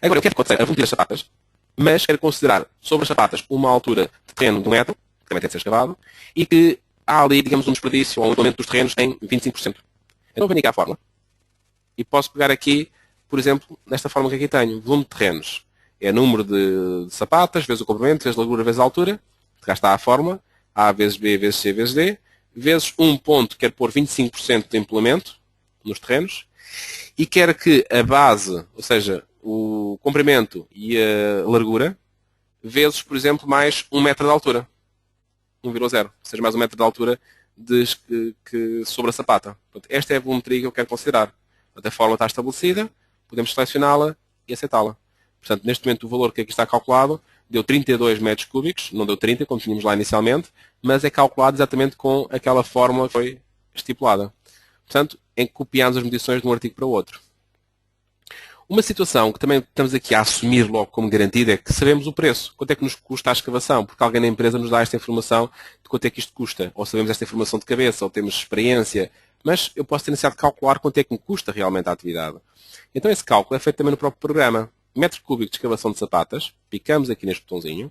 Agora, eu quero considerar a volumetria das sapatas, mas quero considerar sobre as sapatas uma altura de terreno de 1 metro, que também tem de ser escavado, e que há ali, digamos, um desperdício ou um aumento dos terrenos em 25%. Então venho aqui à fórmula e posso pegar aqui, por exemplo, nesta fórmula que aqui tenho, volume de terrenos. É número de sapatas, vezes o comprimento, vezes a largura, vezes a altura. Cá está a fórmula. A vezes B, vezes C, vezes D. Vezes um ponto, quero pôr 25% de implemento nos terrenos. E quero que a base, ou seja, o comprimento e a largura, vezes, por exemplo, mais 1 metro de altura. 1,0. Ou seja, mais 1 metro de altura sobre a sapata. Portanto, esta é a volumetria que eu quero considerar. Portanto, a fórmula está estabelecida, podemos selecioná-la e aceitá-la. Portanto, neste momento o valor que aqui está calculado deu 32 metros cúbicos, não deu 30, como tínhamos lá inicialmente, mas é calculado exatamente com aquela fórmula que foi estipulada. Portanto, em que copiamos as medições de um artigo para o outro. Uma situação que também estamos aqui a assumir logo como garantida é que sabemos o preço. Quanto é que nos custa a escavação? Porque alguém na empresa nos dá esta informação de quanto é que isto custa. Ou sabemos esta informação de cabeça, ou temos experiência. Mas eu posso ter necessidade de calcular quanto é que me custa realmente a atividade. Então esse cálculo é feito também no próprio programa. Metro cúbico de escavação de sapatas. Picamos aqui neste botãozinho.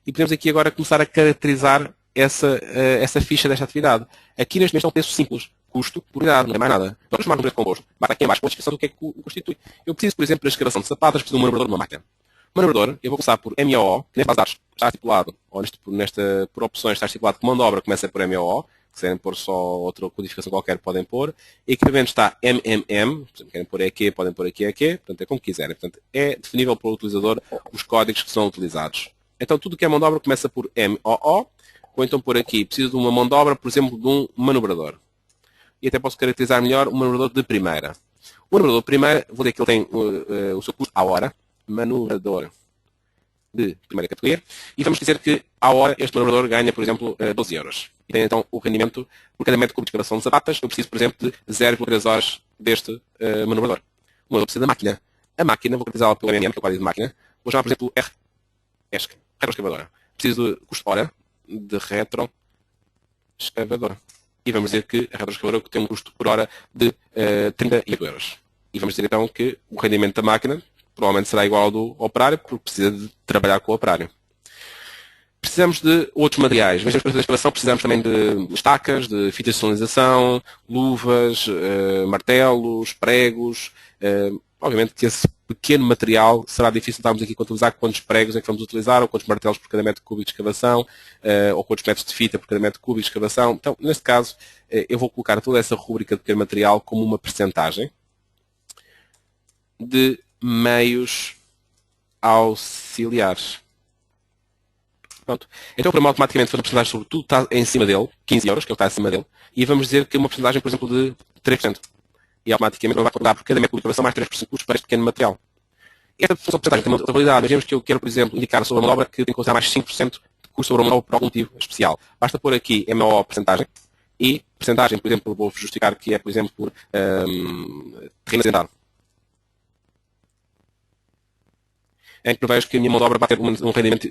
E podemos aqui agora começar a caracterizar essa ficha desta atividade. Aqui neste momento é um preço simples. Custo por unidade, não é mais nada. Vamos chamar um preço composto. Basta aqui em baixo com a descrição do que é que o constitui. Eu preciso, por exemplo, para a escavação de sapatas, preciso de um manobrador de uma máquina. O manobrador, eu vou começar por MOO, que nesta base de dados está estipulado, ou por opções está estipulado que mão de obra começa por MOO, se quiserem pôr só outra codificação qualquer, podem pôr. Equipamento está MMM, se querem pôr EQ, podem pôr aqui EQ, portanto é como quiserem. Portanto, é definível pelo utilizador os códigos que são utilizados. Então tudo que é mão de obra começa por MOO, ou então por aqui, preciso de uma mão de obra, por exemplo, de um manobrador. E até posso caracterizar melhor o manobrador de primeira. O manobrador de primeira, vou dizer que ele tem o seu custo à hora. Manobrador de primeira categoria. E vamos dizer que à hora este manobrador ganha, por exemplo, 12 euros. E tem então o rendimento por cada metro cúbico de escavação de sapatas. Eu preciso, por exemplo, de 0,3 horas deste manobrador. O manobrador precisa da máquina. A máquina, vou caracterizá-la pelo MM, que é o código de máquina. Vou chamar, por exemplo, RESC, retroescavadora. Preciso de custo hora de retroescavadora. E vamos dizer que a retroescavadora tem um custo por hora de 38 euros. E vamos dizer então que o rendimento da máquina provavelmente será igual ao do operário, porque precisa de trabalhar com o operário. Precisamos de outros materiais. Mesmo para fazer a escavação precisamos também de estacas, de fitas de sinalização, luvas, martelos, pregos. Obviamente que esse pequeno material será difícil estarmos aqui a contabilizar quantos pregos é que vamos utilizar, ou quantos martelos por cada metro cúbico de escavação, ou quantos metros de fita por cada metro cúbico de escavação. Então, neste caso, eu vou colocar toda essa rúbrica de pequeno material como uma percentagem de meios auxiliares. Pronto. Então o programa automaticamente faz uma porcentagem sobre tudo que está em cima dele, 15 euros, que é o que está acima dele, e vamos dizer que uma porcentagem, por exemplo, de 3%. E automaticamente vai calcular por cada metro de escavação mais 3% de custos para este pequeno material. Esta função de porcentagem tem uma outra validade. Imaginemos que eu quero, por exemplo, indicar sobre a manobra que tem que considerar mais 5% de custo sobre a manobra por algum motivo especial. Basta pôr aqui MO porcentagem e porcentagem, por exemplo, vou justificar que é, por exemplo, por terreno acidentado. Em que prevejo que a minha mão de obra vai ter um rendimento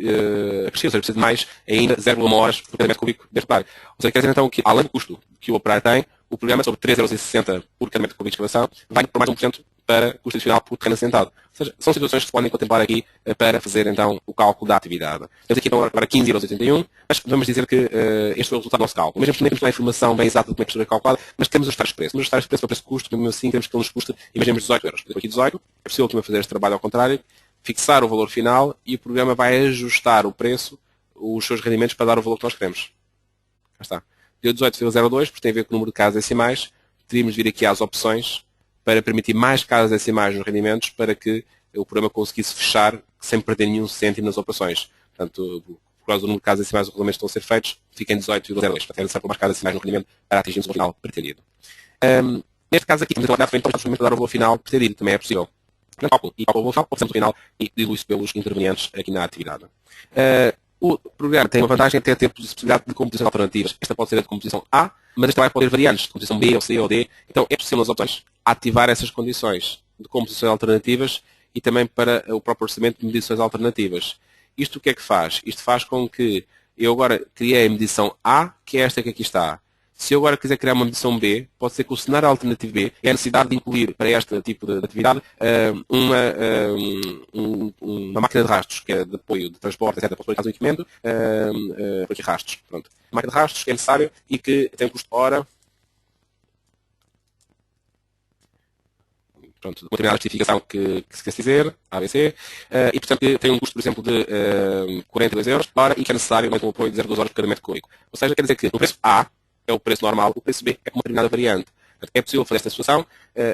acrescido, ou seja, preciso de mais ainda 0,1 horas por cada metro cúbico deste operário. Ou seja, quer dizer então que, além do custo que o operário tem, o programa sobre 3,60 € por cada metro cúbico de escavação vai por mais 1% para custo adicional por terreno assentado. Ou seja, são situações que se podem contemplar aqui para fazer então o cálculo da atividade. Temos aqui então agora 15,81 €, mas vamos dizer que este foi o resultado do nosso cálculo. Mesmo que não temos a informação bem exata de como é que foi calculado, mas queremos ajustar os preços. Vamos ajustar os preços para o preço de custo, mesmo assim temos que ele nos custa, imaginemos 18 euros. Aqui 18, é possível também fazer este trabalho ao contrário, fixar o valor final e o programa vai ajustar o preço, os seus rendimentos para dar o valor que nós queremos. Já está. Deu 18,02, porque tem a ver com o número de casas decimais. Teríamos de vir aqui às opções para permitir mais casas decimais nos rendimentos para que o programa conseguisse fechar sem perder nenhum cêntimo nas operações. Portanto, por causa do número de casas decimais os regulamentos estão a ser feitos, fica em 18,02. Portanto, é necessário pôr mais casas decimais no rendimento para atingirmos o final pretendido. Neste caso aqui, temos a também para dar o valor final pretendido. Também é possível. No cálculo e cálculo final, opção final e dilui-se pelos intervenientes aqui na atividade. O programa tem uma vantagem até ter possibilidade de composições alternativas. Esta pode ser a de composição A, mas esta vai poder variantes, de composição B, ou C, ou D. Então é possível nas opções ativar essas condições de composições alternativas e também para o próprio orçamento de medições alternativas. Isto o que é que faz? Isto faz com que eu agora criei a medição A, que é esta que aqui está. Se eu agora quiser criar uma medição B, pode ser que o cenário alternativo B é a necessidade de incluir para este tipo de atividade uma máquina de rastros, que é de apoio de transporte, etc. Para fazer o equipamento, por aqui rastros. Pronto. Uma máquina de rastros que é necessário e que tem um custo hora. Pronto, uma determinada justificação que se quer dizer, ABC, e portanto tem um custo, por exemplo, de 42 euros por hora e que é necessário um apoio de 0,2 horas por cada metro cúbico. Ou seja, quer dizer que no preço A, é o preço normal, o preço B é com uma determinada variante. É possível fazer esta situação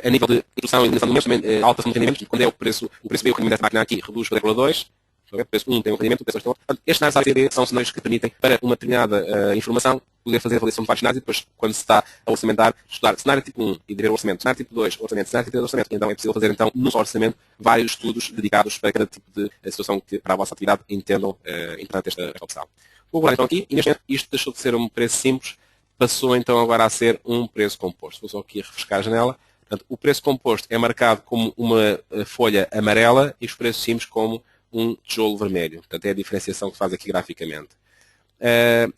a nível de introdução e eliminação de números, também alteração de rendimento. Quando é o preço B, o rendimento dessa máquina aqui reduz para 0,2, O preço 1 tem um rendimento, o preço 2 tem outro. Estes cenários A, B, C, são cenários que permitem, para uma determinada informação, poder fazer a avaliação de vários cenários e depois, quando se está a orçamentar, estudar cenário tipo 1 e ver o orçamento, cenário tipo 2, orçamento, cenário tipo 3, orçamento. Então é possível fazer, então, no orçamento, vários estudos dedicados para cada tipo de situação que, para a vossa atividade, entendam importante esta opção. Vou guardar então aqui, e neste momento, isto deixou de ser um preço simples, passou então agora a ser um preço composto. Vou só aqui refrescar a janela. Portanto, o preço composto é marcado como uma folha amarela e os preços simples como um tijolo vermelho. Portanto, é a diferenciação que se faz aqui graficamente.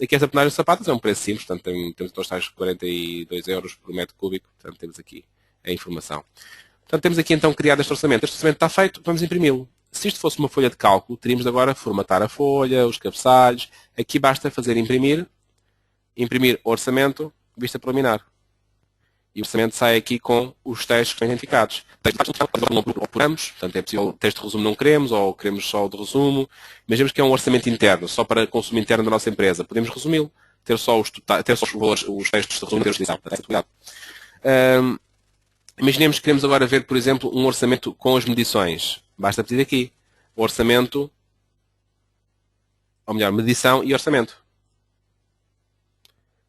Aqui esta penagem de sapatos é um preço simples, portanto, temos então os tais 42 euros por metro cúbico. Portanto, temos aqui a informação. Portanto, temos aqui então criado este orçamento. Este orçamento está feito, vamos imprimi-lo. Se isto fosse uma folha de cálculo, teríamos de agora formatar a folha, os cabeçalhos. Aqui basta fazer imprimir orçamento, vista preliminar. E o orçamento sai aqui com os textos que estão identificados. Não procuramos, portanto é possível, o texto de resumo não queremos, ou queremos só o de resumo. Imaginemos que é um orçamento interno, só para consumo interno da nossa empresa. Podemos resumi-lo, ter só os valores, os textos de resumo e ter a descrição. Imaginemos que queremos agora ver, por exemplo, um orçamento com as medições. Basta pedir aqui, orçamento, ou melhor, medição e orçamento.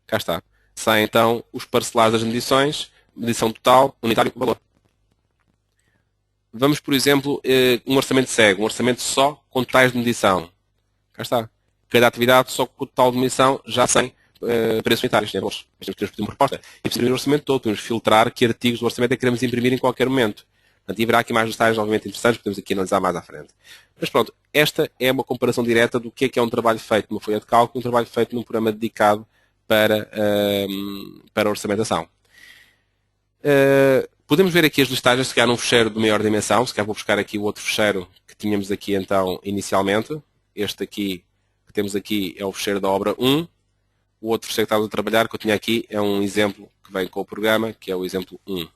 Cá está. Saem então os parcelados das medições, medição total, unitário, valor. Vamos, por exemplo, um orçamento cego, um orçamento só com totais de medição. Cá está. Cada atividade só com o total de medição, já sem preços unitários. Temos que pedir uma proposta. E precisamos o orçamento todo, podemos filtrar que artigos do orçamento é que queremos imprimir em qualquer momento. Portanto, e haverá aqui mais detalhes, obviamente, interessantes, podemos aqui analisar mais à frente. Mas pronto, esta é uma comparação direta do que é um trabalho feito numa folha de cálculo e um trabalho feito num programa dedicado para a orçamentação. Podemos ver aqui as listagens, se calhar num fecheiro de maior dimensão, se calhar vou buscar aqui o outro fecheiro que tínhamos aqui então inicialmente. Este aqui, que temos aqui, é o fecheiro da obra 1. O outro fecheiro que estamos a trabalhar, que eu tinha aqui, é um exemplo que vem com o programa, que é o exemplo 1.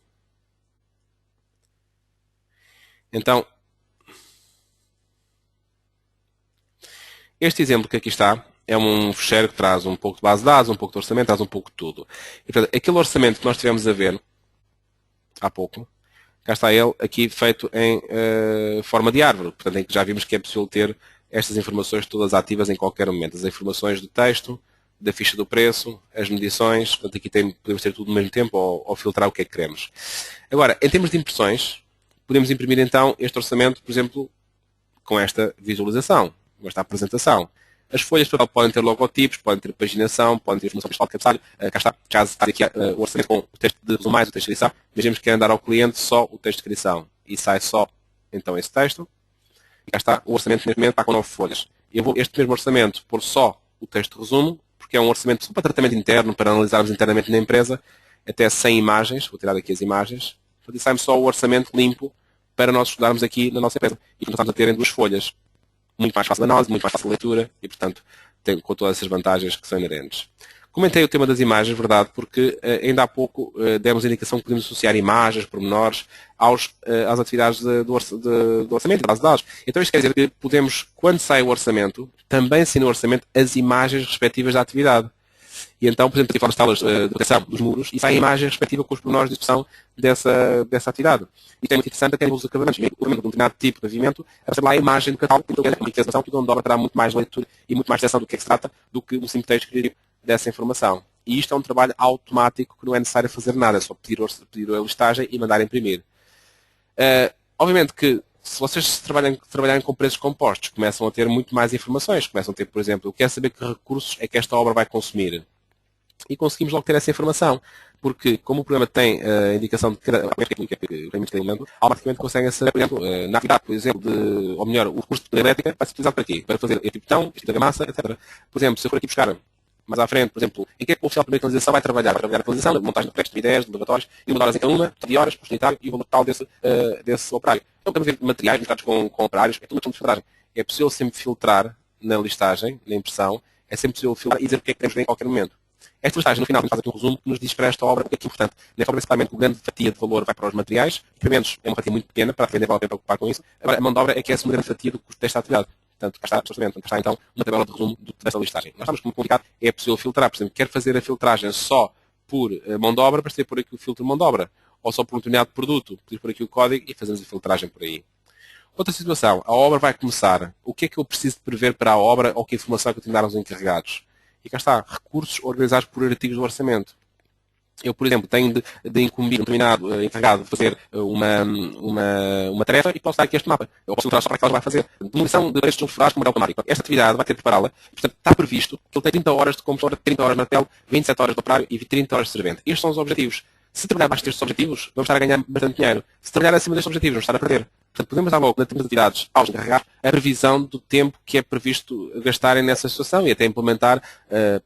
Então, este exemplo que aqui está, é um fecheiro que traz um pouco de base de dados, um pouco de orçamento, traz um pouco de tudo. E, portanto, aquele orçamento que nós tivemos a ver há pouco, cá está ele, aqui feito em forma de árvore. Portanto, em que já vimos que é possível ter estas informações todas ativas em qualquer momento. As informações do texto, da ficha do preço, as medições. Portanto, aqui podemos ter tudo ao mesmo tempo ou filtrar o que é que queremos. Agora, em termos de impressões, podemos imprimir então este orçamento, por exemplo, com esta visualização, com esta apresentação. As folhas podem ter logotipos, podem ter paginação, podem ter informação pessoal de cabeçalho. Cá está, caso está aqui o orçamento com o texto de resumo mais o texto de descrição, imaginemos que querem dar ao cliente só o texto de descrição. E sai só, então, esse texto. E cá está, o orçamento neste momento está com 9 folhas. Eu vou este mesmo orçamento pôr só o texto de resumo, porque é um orçamento só para tratamento interno, para analisarmos internamente na empresa, até 100 imagens. Vou tirar daqui as imagens. E sai-me só o orçamento limpo para nós estudarmos aqui na nossa empresa. E estamos a ter em 2 folhas. Muito mais fácil de análise, muito mais fácil de leitura e, portanto, tem com todas essas vantagens que são inerentes. Comentei o tema das imagens, verdade, porque ainda há pouco demos a indicação que podemos associar imagens, pormenores, às atividades do orçamento, da base de dados. Então isto quer dizer que podemos, quando sai o orçamento, também sair no orçamento as imagens respectivas da atividade. E então, por exemplo, aqui falamos de salas de proteção dos muros e sai a imagem respectiva com os pormenores de expressão dessa atividade. Isto é muito interessante até nos acabamentos. O de um determinado tipo de pavimento, é lá a imagem do catálogo, porque a informação que o dono de obra terá muito mais leitura e muito mais atenção do que é que se trata do que um simples texto que dessa informação. E isto é um trabalho automático que não é necessário fazer nada, é só pedir a listagem e mandar imprimir. Obviamente que se vocês trabalharem com preços compostos, começam a ter muito mais informações. Começam a ter, por exemplo, eu quero saber que recursos é que esta obra vai consumir. E conseguimos logo ter essa informação. Porque, como o programa tem a indicação de cada elemento, automaticamente conseguem saber, por exemplo, na atividade, por exemplo, ou melhor, o recurso de elétrica vai ser utilizado para quê? Para fazer este tipo de botão, este tipo de massa, etc. Por exemplo, se eu for aqui buscar mais à frente, por exemplo, em que é que o oficial de primeira canalização vai trabalhar? Vai trabalhar a canalização, a montagem de testes de ideias, de laboratórios, e 1 horas em cada uma, de horas, por unitário, e o valor total desse operário. Então, podemos ver materiais listados com operários, é tudo uma questão de filtragem. É possível sempre filtrar na listagem, na impressão, é sempre possível filtrar e dizer o que é que queremos ver em qualquer momento. Esta listagem, no final, faz aqui um resumo que nos diz para esta obra o que é importante. Nesta obra, principalmente, a grande fatia de valor vai para os materiais. Os equipamentos é uma fatia muito pequena, para vender vale a pena preocupar com isso. Agora, a mão de obra é que é uma grande fatia do custo desta atividade. Portanto, cá está então uma tabela de resumo desta listagem. Nós estamos complicado, é possível filtrar. Por exemplo, quer fazer a filtragem só por mão de obra, para ter por aqui o filtro de mão de obra. Ou só por um determinado produto, pedir por aqui o código e fazemos a filtragem por aí. Outra situação, a obra vai começar. O que é que eu preciso de prever para a obra ou que informação que eu tenho de dar aos encarregados? E cá está, recursos organizados por artigos do orçamento. Eu, por exemplo, tenho de incumbir um determinado encarregado de fazer uma tarefa e posso dar aqui este mapa. Eu posso filtrar só para aquilo que ela vai fazer. Demolição de preços sulfurados com martelo automático. Esta atividade vai ter de prepará-la. Portanto, está previsto que ele tem 30 horas de computador, 30 horas de martelo, 27 horas de operário e 30 horas de servente. Estes são os objetivos. Se trabalhar abaixo destes objetivos, vamos estar a ganhar bastante dinheiro. Se trabalhar acima destes objetivos, vamos estar a perder. Portanto, podemos dar logo, nas atividades, aos encarregados, a previsão do tempo que é previsto gastarem nessa situação e até implementar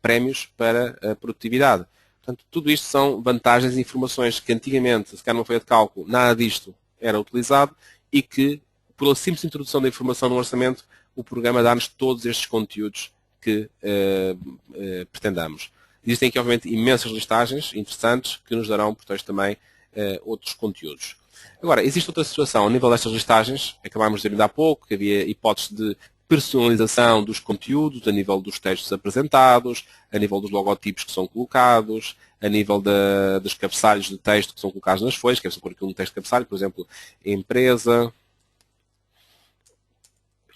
prémios para a produtividade. Portanto, tudo isto são vantagens e informações que antigamente, se calhar numa folha de cálculo, nada disto era utilizado e que, pela simples introdução da informação no orçamento, o programa dá-nos todos estes conteúdos que pretendamos. Existem aqui, obviamente, imensas listagens interessantes que nos darão, portanto, também outros conteúdos. Agora, existe outra situação. Ao nível destas listagens, acabámos de dizer ainda há pouco que havia hipótese de personalização dos conteúdos, a nível dos textos apresentados, a nível dos logotipos que são colocados, a nível dos cabeçalhos de texto que são colocados nas folhas, quer-se pôr aqui um texto de cabeçalho, por exemplo, empresa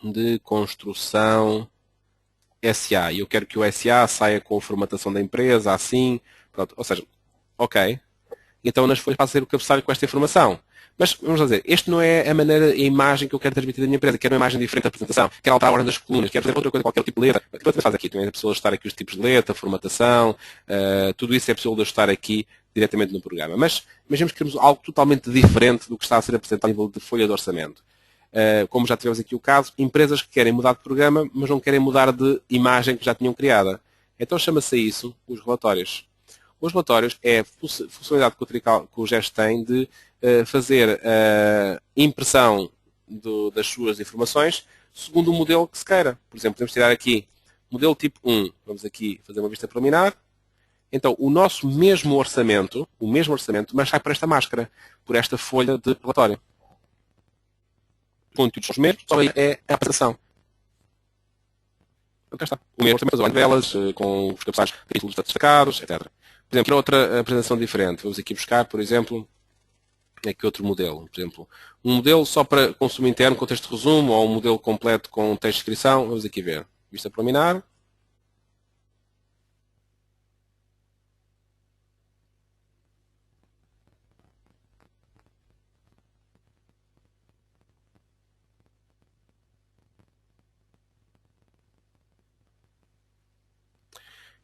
de construção SA. E eu quero que o SA saia com a formatação da empresa, assim, pronto. Ou seja, ok. Então nas folhas passa a ser o cabeçalho com esta informação. Mas, vamos dizer, este não é a maneira, a imagem que eu quero transmitir da minha empresa. Quero uma imagem diferente da apresentação. Quero alterar a ordem das colunas. Quero fazer outra coisa, qualquer tipo de letra. Aquilo que faz aqui também é possível ajustar aqui os tipos de letra, formatação, tudo isso é possível de ajustar aqui diretamente no programa. Mas imaginemos que queremos algo totalmente diferente do que está a ser apresentado a nível de folha de orçamento. Como já tivemos aqui o caso, empresas que querem mudar de programa, mas não querem mudar de imagem que já tinham criada. Então chama-se isso os relatórios. Os relatórios é a funcionalidade que o GES tem de fazer a impressão das suas informações segundo o modelo que se queira. Por exemplo, podemos tirar aqui modelo tipo 1. Vamos aqui fazer uma vista preliminar. Então, o nosso mesmo orçamento, mas sai por esta máscara, por esta folha de relatório. Os conteúdos são os mesmos, só aí é a apresentação. Então, cá está. O mesmo orçamento, as velas, com os cabeçalhos, títulos destacados, etc. Por exemplo, outra apresentação diferente. Vamos aqui buscar, por exemplo, aqui outro modelo. Por exemplo, um modelo só para consumo interno com texto de resumo ou um modelo completo com texto de descrição. Vamos aqui ver. Vista preliminar.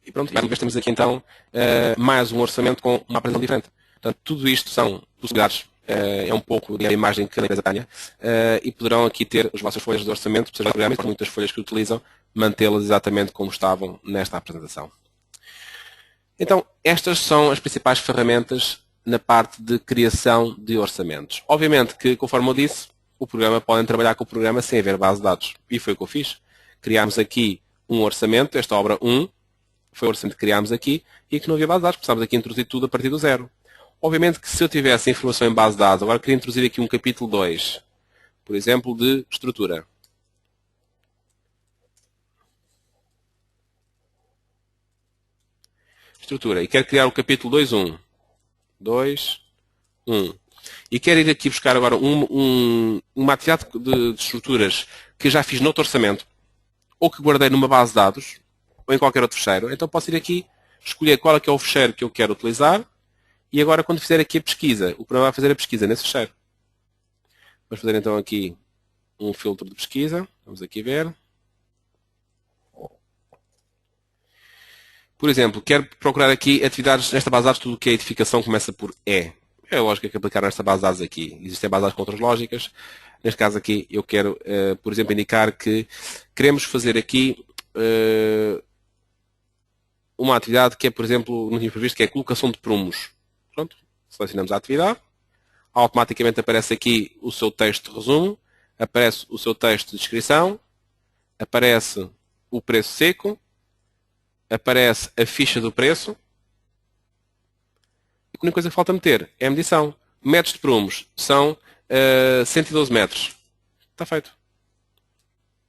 E pronto, mais uma vez temos aqui então mais um orçamento com uma apresentação diferente. Portanto, tudo isto são possibilidades, é um pouco da imagem que a empresa tenha, e poderão aqui ter as vossas folhas de orçamento, seja programas, muitas folhas que utilizam, mantê-las exatamente como estavam nesta apresentação. Então, estas são as principais ferramentas na parte de criação de orçamentos. Obviamente que, conforme eu disse, o programa podem trabalhar com o programa sem haver base de dados. E foi o que eu fiz. Criámos aqui um orçamento, esta obra 1, foi o orçamento que criámos aqui, e que não havia base de dados, precisávamos aqui introduzir tudo a partir do zero. Obviamente que se eu tivesse informação em base de dados, agora queria introduzir aqui um capítulo 2, por exemplo, de estrutura. Estrutura. E quero criar o capítulo 2.1. 2.1. E quero ir aqui buscar agora uma atividade de estruturas que já fiz noutro orçamento, ou que guardei numa base de dados, ou em qualquer outro fecheiro. Então posso ir aqui, escolher qual é que é o fecheiro que eu quero utilizar, e agora quando fizer aqui a pesquisa, o programa vai fazer a pesquisa nesse fecheiro. Vamos fazer então aqui um filtro de pesquisa. Vamos aqui ver. Por exemplo, quero procurar aqui atividades nesta base de dados, tudo o que é edificação começa por E. É a lógica que aplicar nesta base de dados aqui. Existem bases de dados com outras lógicas. Neste caso aqui, eu quero, por exemplo, indicar que queremos fazer aqui uma atividade que é, por exemplo, não tínhamos previsto, que é a colocação de prumos. Pronto, selecionamos a atividade. Automaticamente aparece aqui o seu texto de resumo, aparece o seu texto de descrição, aparece o preço seco, aparece a ficha do preço. E a única coisa que falta meter é a medição. Metros de prumos são 112 metros. Está feito.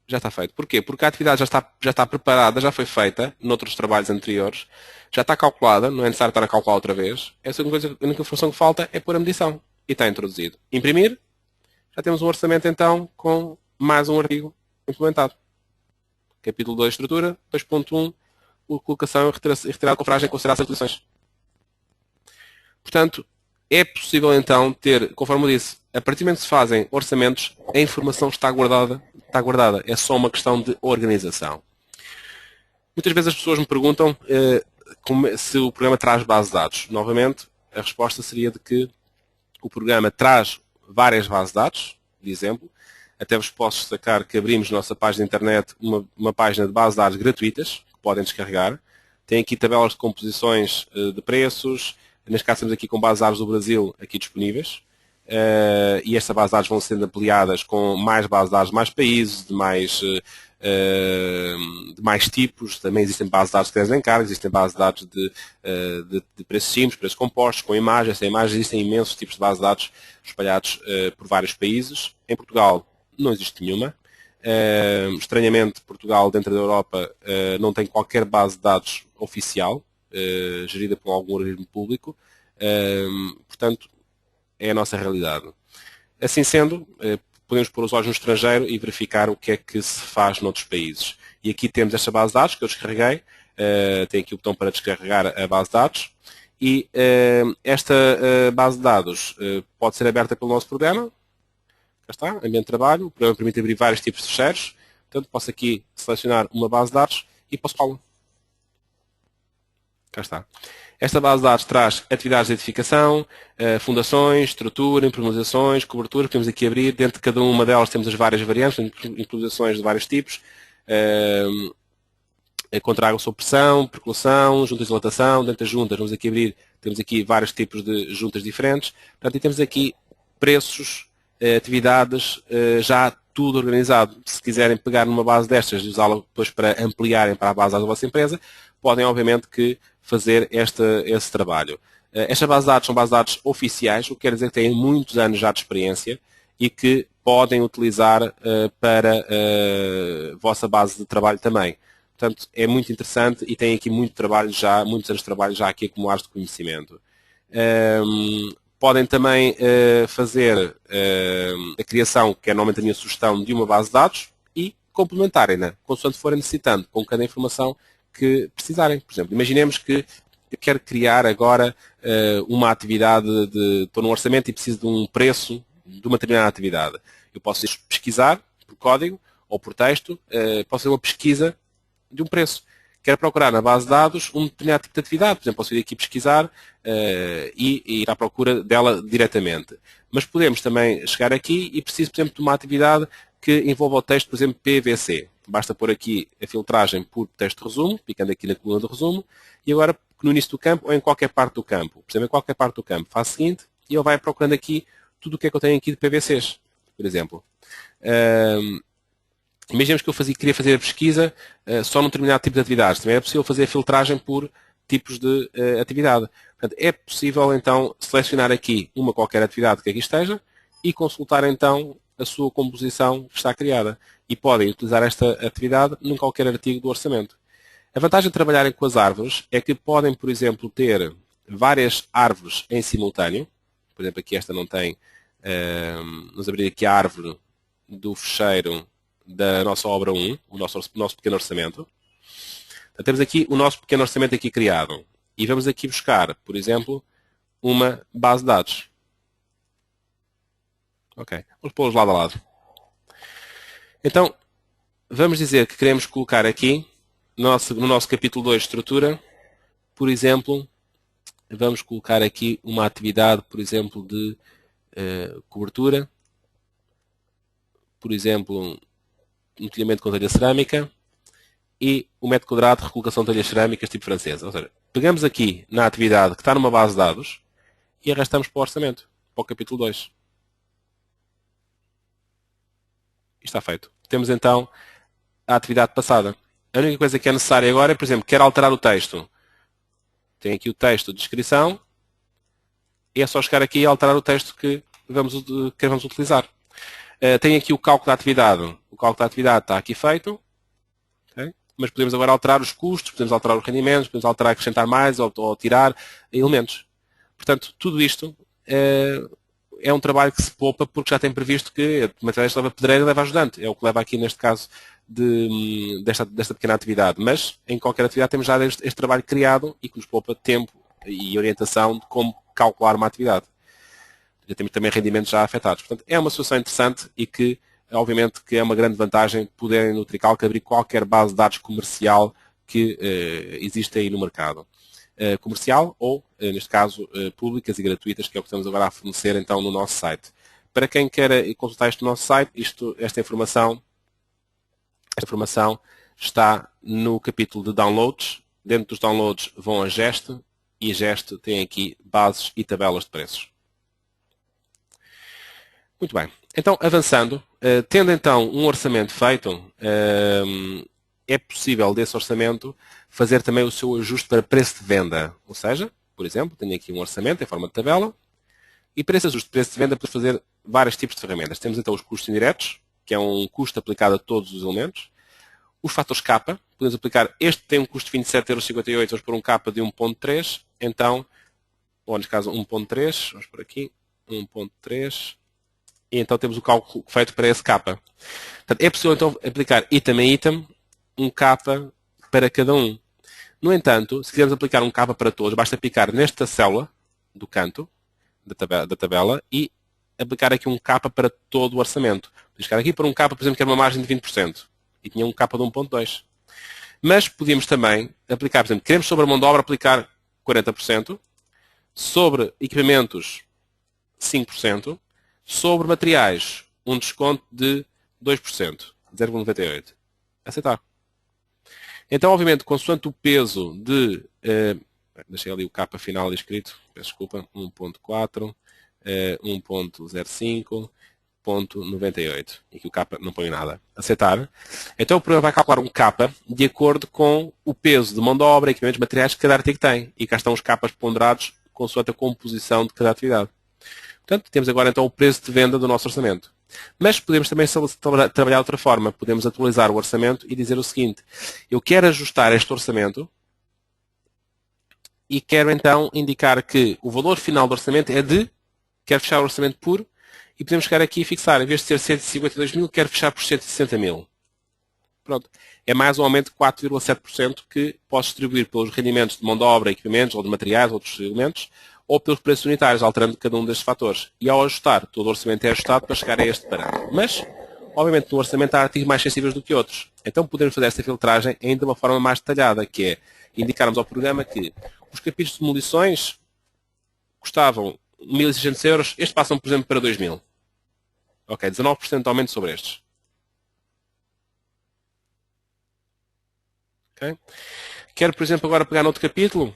Já está feito. Porquê? Porque a atividade já está preparada, já foi feita noutros trabalhos anteriores, já está calculada, não é necessário estar a calcular outra vez. A única informação que falta é pôr a medição. E está introduzido. Imprimir, já temos um orçamento então com mais um artigo implementado. Capítulo 2, estrutura. 2.1, colocação e retirada de compragem em consideração de utilizações. Portanto, é possível então ter, conforme eu disse, a partir do momento que se fazem orçamentos, a informação está guardada. É só uma questão de organização. Muitas vezes as pessoas me perguntam se o programa traz base de dados. Novamente, a resposta seria de que o programa traz várias bases de dados, de exemplo. Até vos posso destacar que abrimos na nossa página de internet uma página de bases de dados gratuitas, que podem descarregar. Tem aqui tabelas de composições de preços. Neste caso, temos aqui com bases de dados do Brasil aqui disponíveis. E estas bases de dados vão sendo ampliadas com mais bases de dados de mais países, de mais tipos. Também existem bases de dados de crédito em carga, existem bases de dados de preços simples, preços compostos, com imagens, sem imagens. Existem imensos tipos de bases de dados espalhados por vários países. Em Portugal não existe nenhuma. Estranhamente, Portugal, dentro da Europa, não tem qualquer base de dados oficial, gerida por algum organismo público. Portanto, é a nossa realidade. Assim sendo, podemos pôr os olhos no estrangeiro e verificar o que é que se faz noutros países. E aqui temos esta base de dados que eu descarreguei. Tem aqui o botão para descarregar a base de dados. E esta base de dados pode ser aberta pelo nosso programa. Cá está, ambiente de trabalho. O programa permite abrir vários tipos de ficheiros. Portanto, posso aqui selecionar uma base de dados e posso pô-la. Cá está. Esta base de dados traz atividades de edificação, fundações, estrutura, impermeabilizações, cobertura. Podemos aqui abrir. Dentro de cada uma delas temos as várias variantes, impermeabilizações de vários tipos. Contra água sob pressão, percolação, juntas de dilatação. Dentro das juntas, vamos aqui abrir. Temos aqui vários tipos de juntas diferentes. Portanto, e temos aqui preços, atividades, já tudo organizado. Se quiserem pegar numa base destas e usá-la depois para ampliarem para a base da vossa empresa, podem, obviamente, que fazer esse trabalho. Estas bases de dados são bases de dados oficiais, o que quer dizer que têm muitos anos já de experiência e que podem utilizar para a vossa base de trabalho também. Portanto, é muito interessante e tem aqui muito trabalho já, muitos anos de trabalho já aqui acumulados de conhecimento. Podem também fazer a criação, que é normalmente a minha sugestão, de uma base de dados e complementarem-na, consoante forem necessitando, com cada informação que precisarem. Por exemplo, imaginemos que eu quero criar agora uma atividade, estou num orçamento e preciso de um preço de uma determinada atividade. Eu posso pesquisar por código ou por texto, posso fazer uma pesquisa de um preço. Quero procurar na base de dados um determinado tipo de atividade. Por exemplo, posso vir aqui pesquisar e ir à procura dela diretamente. Mas podemos também chegar aqui e preciso, por exemplo, de uma atividade que envolva o texto, por exemplo, PVC. Basta pôr aqui a filtragem por texto de resumo, picando aqui na coluna de resumo, e agora no início do campo ou em qualquer parte do campo. Por exemplo, em qualquer parte do campo, faço o seguinte, e ele vai procurando aqui tudo o que é que eu tenho aqui de PVCs, por exemplo. Imaginemos que eu queria fazer a pesquisa só num determinado tipo de atividades. Também é possível fazer a filtragem por tipos de atividade. Portanto, é possível, então, selecionar aqui uma qualquer atividade que aqui esteja e consultar, então, a sua composição que está criada. E podem utilizar esta atividade num qualquer artigo do orçamento. A vantagem de trabalharem com as árvores é que podem, por exemplo, ter várias árvores em simultâneo. Por exemplo, aqui esta não tem. Vamos abrir aqui a árvore do fecheiro da nossa obra 1, o nosso pequeno orçamento. Então, temos aqui o nosso pequeno orçamento aqui criado. E vamos aqui buscar, por exemplo, uma base de dados. Ok, vamos pô-los lado a lado. Então, vamos dizer que queremos colocar aqui, no nosso capítulo 2 de estrutura, por exemplo, vamos colocar aqui uma atividade, por exemplo, de cobertura, por exemplo, um telhamento com telha cerâmica e o metro quadrado de recolocação de telhas cerâmicas tipo francesa. Ou seja, pegamos aqui na atividade que está numa base de dados e arrastamos para o orçamento, para o capítulo 2. E está feito. Temos então a atividade passada. A única coisa que é necessária agora é, por exemplo, quero alterar o texto. Tem aqui o texto de descrição e é só chegar aqui e alterar o texto que vamos utilizar. Tem aqui o cálculo da atividade. O cálculo da atividade está aqui feito. Okay? Mas podemos agora alterar os custos, podemos alterar os rendimentos, podemos alterar, acrescentar mais ou tirar elementos. Portanto, tudo isto é é um trabalho que se poupa porque já tem previsto que o materialista leva pedreira e leva ajudante. É o que leva aqui neste caso desta pequena atividade. Mas em qualquer atividade temos já este trabalho criado e que nos poupa tempo e orientação de como calcular uma atividade. Já temos também rendimentos já afetados. Portanto, é uma solução interessante e que, obviamente, que é uma grande vantagem poderem no Tricalc abrir qualquer base de dados comercial que existe aí no mercado. Comercial ou, neste caso, públicas e gratuitas, que é o que estamos agora a fornecer então no nosso site. Para quem quer consultar isto no nosso site, esta informação está no capítulo de downloads. Dentro dos downloads vão a Geste e a Geste tem aqui bases e tabelas de preços. Muito bem. Então, avançando, tendo então um orçamento feito, é possível desse orçamento fazer também o seu ajuste para preço de venda. Ou seja, por exemplo, tenho aqui um orçamento em forma de tabela e para esse ajuste de preço de venda podemos fazer vários tipos de ferramentas. Temos então os custos indiretos, que é um custo aplicado a todos os elementos. Os fatores K, podemos aplicar, este tem um custo de 27,58€, vamos pôr um K de 1.3, então, ou neste caso 1.3, vamos por aqui, 1.3, e então temos o cálculo feito para esse K. Portanto, é possível então aplicar item a item, um K para cada um. No entanto, se quisermos aplicar um K para todos, basta picar nesta célula do canto da tabela e aplicar aqui um K para todo o orçamento. Podemos ficar aqui para um K, por exemplo, que era uma margem de 20%. E tinha um K de 1.2. Mas podíamos também aplicar, por exemplo, queremos sobre a mão de obra aplicar 40%, sobre equipamentos 5%, sobre materiais um desconto de 2%, 0,98. Aceitar. Então, obviamente, consoante o peso de... deixei ali o K final escrito, peço desculpa, 1.4, 1.05, 0.98. E aqui o K não põe nada. Aceitar. Então o programa vai calcular um K de acordo com o peso de mão de obra, equipamentos, materiais que cada artigo tem. E cá estão os Ks ponderados consoante a composição de cada atividade. Portanto, temos agora então o preço de venda do nosso orçamento. Mas podemos também trabalhar de outra forma. Podemos atualizar o orçamento e dizer o seguinte: eu quero ajustar este orçamento e quero então indicar que o valor final do orçamento é de, quero fechar o orçamento por, e podemos chegar aqui e fixar, em vez de ser 152 mil, quero fechar por 160 mil. Pronto. É mais um aumento de 4,7% que posso distribuir pelos rendimentos de mão de obra, equipamentos, ou de materiais, outros elementos, ou pelos preços unitários, alterando cada um destes fatores. E ao ajustar, todo o orçamento é ajustado para chegar a este parâmetro. Mas, obviamente, no orçamento há artigos mais sensíveis do que outros. Então podemos fazer esta filtragem ainda de uma forma mais detalhada, que é indicarmos ao programa que os capítulos de demolições custavam 1.600€, estes passam, por exemplo, para 2.000. Ok, 19% de aumento sobre estes. Okay. Quero, por exemplo, agora pegar noutro capítulo.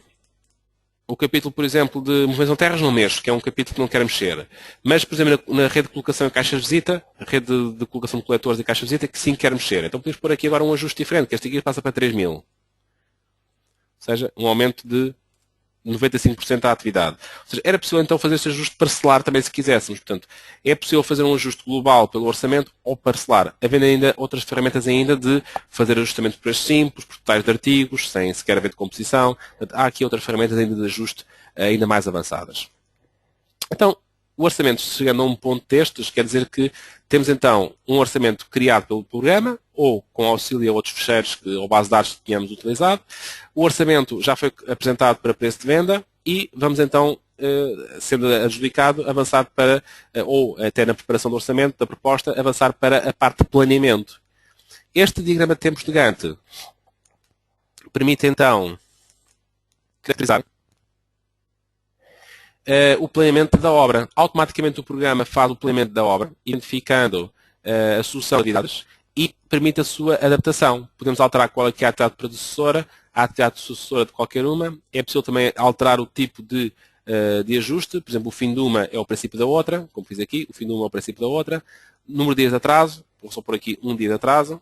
O capítulo, por exemplo, de movimentação de terras não mexo, que é um capítulo que não quero mexer. Mas, por exemplo, na rede de colocação e caixas de visita, a rede de colocação de coletores e caixas de visita, que sim quero mexer. Então podemos pôr aqui agora um ajuste diferente, que este aqui passa para 3.000. Ou seja, um aumento de 95% da atividade. Ou seja, era possível então fazer esse ajuste parcelar também se quiséssemos. Portanto, é possível fazer um ajuste global pelo orçamento ou parcelar. Havendo ainda outras ferramentas ainda de fazer ajustamento por preços simples, por totais de artigos, sem sequer haver de composição. Portanto, há aqui outras ferramentas ainda de ajuste ainda mais avançadas. Então, o orçamento chegando a um ponto destes, quer dizer que temos então um orçamento criado pelo programa, ou com auxílio a outros ficheiros ou base de dados que tínhamos utilizado. O orçamento já foi apresentado para preço de venda e vamos então, sendo adjudicado, avançar para, ou até na preparação do orçamento, da proposta, avançar para a parte de planeamento. Este diagrama de tempos de Gantt permite então caracterizar o planeamento da obra. Automaticamente o programa faz o planeamento da obra, identificando a solução de atividades e permite a sua adaptação. Podemos alterar qual é que é a atividade predecessora, a atividade sucessora de qualquer uma. É possível também alterar o tipo de ajuste. Por exemplo, o fim de uma é o princípio da outra, como fiz aqui, o fim de uma é o princípio da outra. Número de dias de atraso, vou só pôr aqui um dia de atraso.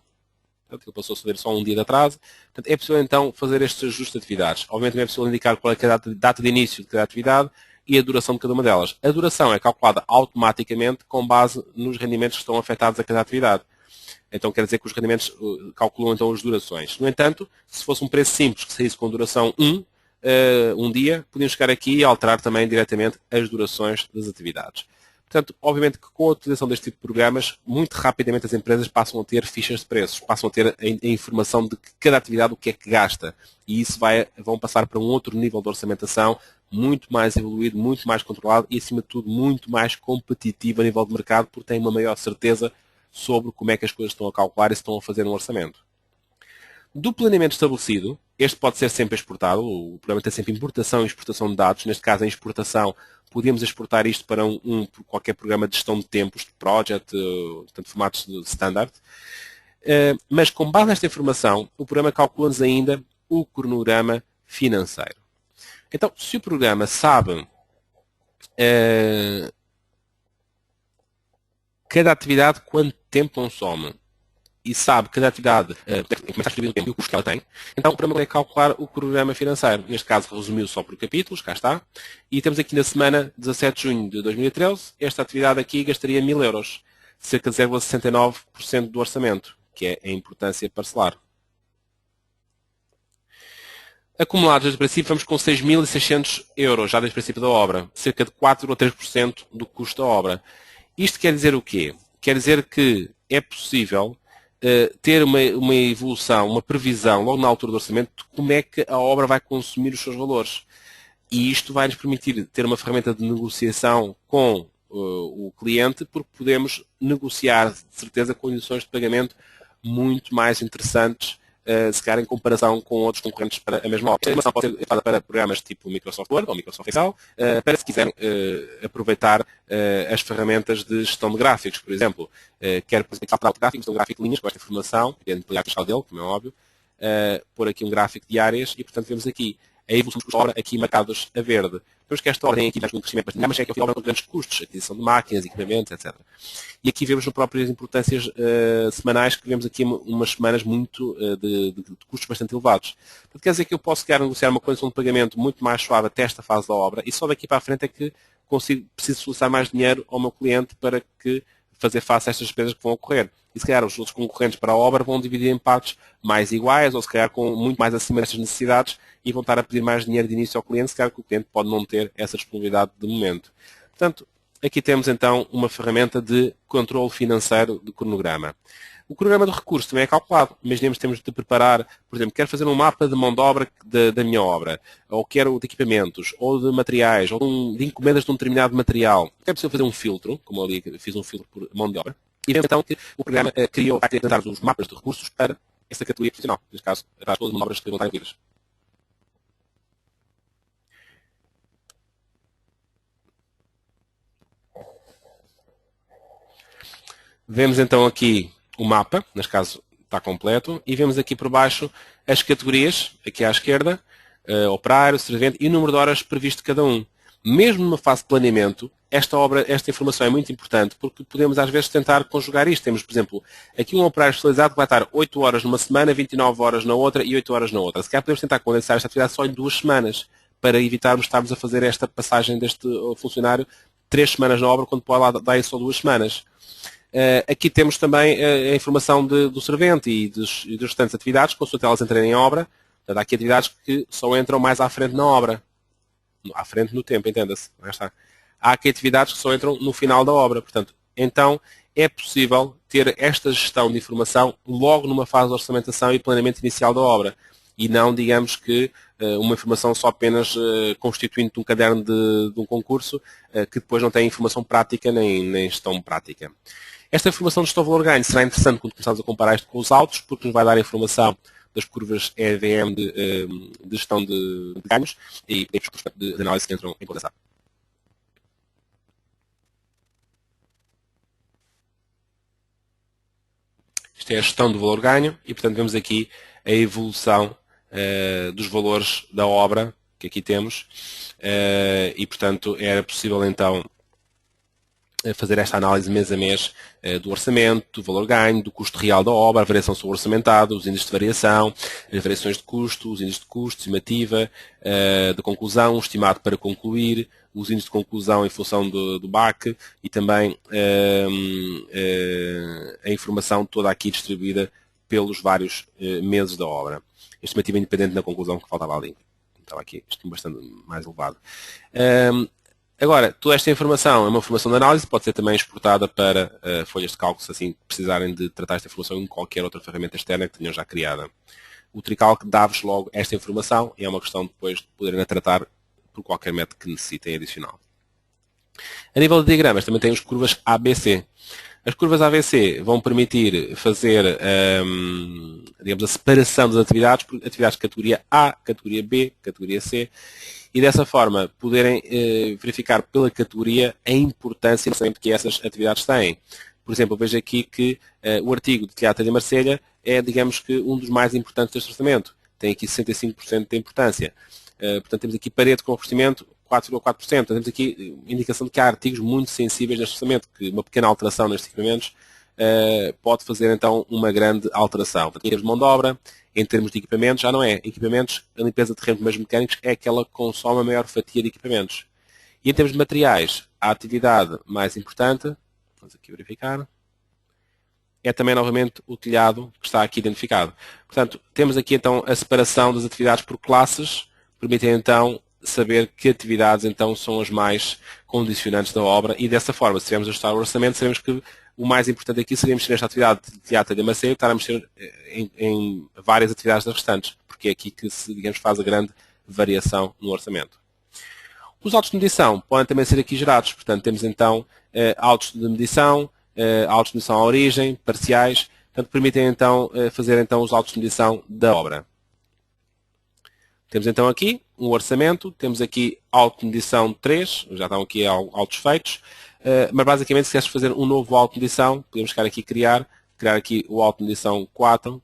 Ele passou a saber só um dia de atraso. Portanto, é possível então fazer estes ajustes de atividades. Obviamente também é possível indicar qual é que é a data de início de cada atividade e a duração de cada uma delas. A duração é calculada automaticamente com base nos rendimentos que estão afetados a cada atividade. Então quer dizer que os rendimentos calculam então as durações. No entanto, se fosse um preço simples que saísse com duração um dia, podíamos chegar aqui e alterar também diretamente as durações das atividades. Portanto, obviamente que com a utilização deste tipo de programas, muito rapidamente as empresas passam a ter fichas de preços, passam a ter a informação de que cada atividade o que é que gasta. E isso vão passar para um outro nível de orçamentação, muito mais evoluído, muito mais controlado e, acima de tudo, muito mais competitivo a nível de mercado, porque tem uma maior certeza sobre como é que as coisas estão a calcular e se estão a fazer um orçamento. Do planeamento estabelecido, este pode ser sempre exportado, o programa tem sempre importação e exportação de dados, neste caso em exportação, podemos exportar isto para qualquer programa de gestão de tempos, de project, portanto, formatos de standard, mas com base nesta informação, o programa calcula-nos ainda o cronograma financeiro. Então, se o programa sabe cada atividade quanto tempo consome, e sabe que cada atividade começa a escrever o tempo e o custo que ela tem, então o programa vai calcular o cronograma financeiro. Neste caso, resumiu só por capítulos, cá está. E temos aqui na semana 17 de junho de 2013, esta atividade aqui gastaria 1000 euros, cerca de 0,69% do orçamento, que é a importância parcelar. Acumulados desde o princípio, vamos com 6.600 euros, já desde o princípio da obra, cerca de 4,3% do custo da obra. Isto quer dizer o quê? Quer dizer que é possível ter uma evolução, uma previsão, logo na altura do orçamento, de como é que a obra vai consumir os seus valores. E isto vai nos permitir ter uma ferramenta de negociação com o cliente, porque podemos negociar, de certeza, condições de pagamento muito mais interessantes, se calhar em comparação com outros concorrentes para a mesma obra. A informação pode ser usada para programas tipo Microsoft Word ou Microsoft Excel, para se quiserem aproveitar as ferramentas de gestão de gráficos, por exemplo. Quero, por exemplo, saltar o gráfico, um gráfico de linhas com esta informação, dentro do layout dele, como é óbvio, pôr aqui um gráfico de áreas e, portanto, vemos aqui a evolução dos custos de obra aqui marcados a verde. Vemos que esta ordem aqui traz um crescimento bastante, mas é que ao final com grandes custos, aquisição de máquinas, equipamentos, etc. E aqui vemos nas próprias importâncias semanais que vemos aqui umas semanas muito de custos bastante elevados. Portanto, quer dizer que eu posso negociar uma condição de pagamento muito mais suave até esta fase da obra e só daqui para a frente é que preciso solicitar mais dinheiro ao meu cliente para que fazer face a estas despesas que vão ocorrer. E se calhar os outros concorrentes para a obra vão dividir em partes mais iguais ou se calhar com muito mais acima destas necessidades e vão estar a pedir mais dinheiro de início ao cliente, se calhar que o cliente pode não ter essa disponibilidade de momento. Portanto, aqui temos então uma ferramenta de controle financeiro de cronograma. O cronograma de recursos também é calculado. Imaginemos que temos de preparar, por exemplo, quero fazer um mapa de mão de obra da minha obra, ou quero de equipamentos, ou de materiais, ou de encomendas de um determinado material. É possível fazer um filtro, como ali fiz um filtro por mão de obra, e vemos então que o programa criou, vai tentar os mapas de recursos para essa categoria profissional. Neste caso, para todas as manobras que vão estar incluídas. Vemos então aqui o mapa, neste caso está completo, e vemos aqui por baixo as categorias, aqui à esquerda, operário, servente e o número de horas previsto de cada um. Mesmo numa fase de planeamento, esta informação é muito importante porque podemos às vezes tentar conjugar isto. Temos, por exemplo, aqui um operário especializado que vai estar 8 horas numa semana, 29 horas na outra e 8 horas na outra. Se calhar podemos tentar condensar esta atividade só em 2 semanas para evitarmos estarmos a fazer esta passagem deste funcionário 3 semanas na obra quando pode lá dar só 2 semanas. Aqui temos também a informação do servente e das restantes atividades, consoante elas entrarem em obra. Portanto, há aqui atividades que só entram mais à frente na obra. À frente no tempo, entenda-se. Há aqui atividades que só entram no final da obra. Portanto, então é possível ter esta gestão de informação logo numa fase de orçamentação e planeamento inicial da obra. E não, digamos que, uma informação só apenas constituindo um caderno de um concurso que depois não tem informação prática nem gestão prática. Esta informação de gestão de valor-ganho será interessante quando começarmos a comparar isto com os autos, porque nos vai dar informação das curvas EVM de gestão de ganhos e dos custos de análise que entram em conta. Isto é a gestão do valor-ganho e, portanto, vemos aqui a evolução dos valores da obra que aqui temos e, portanto, era possível então fazer esta análise mês a mês do orçamento, do valor-ganho, do custo real da obra, a variação sobre o orçamentado, os índices de variação, as variações de custo, os índices de custo, estimativa, de conclusão, estimado para concluir, os índices de conclusão em função do BAC e também a informação toda aqui distribuída pelos vários meses da obra. Estimativa independente da conclusão que faltava ali. Estava aqui, isto bastante mais elevado. Agora, toda esta informação é uma informação de análise, pode ser também exportada para folhas de cálculo, se assim precisarem de tratar esta informação em qualquer outra ferramenta externa que tenham já criada. O Tricalc dá-vos logo esta informação e é uma questão depois de poderem a tratar por qualquer método que necessitem adicional. A nível de diagramas, também tem as curvas ABC. As curvas ABC vão permitir fazer, digamos, a separação das atividades por atividades de categoria A, categoria B, categoria C, e dessa forma poderem verificar pela categoria a importância que essas atividades têm. Por exemplo, eu vejo aqui que o artigo de Teatro de Marselha é, digamos que, um dos mais importantes deste orçamento. Tem aqui 65% de importância. Portanto, temos aqui parede com revestimento 4,4%. Temos aqui indicação de que há artigos muito sensíveis neste orçamento, que uma pequena alteração nestes equipamentos pode fazer então uma grande alteração. Portanto, em termos de mão de obra, em termos de equipamentos, já não é. Equipamentos, a limpeza de terrenos mais mecânicos é aquela que consome a maior fatia de equipamentos. E em termos de materiais, a atividade mais importante, vamos aqui verificar, é também novamente o telhado que está aqui identificado. Portanto, temos aqui então a separação das atividades por classes, permitem então saber que atividades então são as mais condicionantes da obra e dessa forma, se estivermos a ajustar o orçamento, sabemos que o mais importante aqui seria mexer nesta atividade de teatro de Marselha e estar a mexer em várias atividades das restantes, porque é aqui que se, digamos, faz a grande variação no orçamento. Os autos de medição podem também ser aqui gerados, portanto temos então autos de medição, autos de medição à origem, parciais, portanto permitem então fazer então os autos de medição da obra. Temos então aqui um orçamento, temos aqui auto de medição 3, já estão aqui autos feitos, mas basicamente se queres fazer um novo auto de medição, podemos ficar aqui criar aqui o auto de medição 4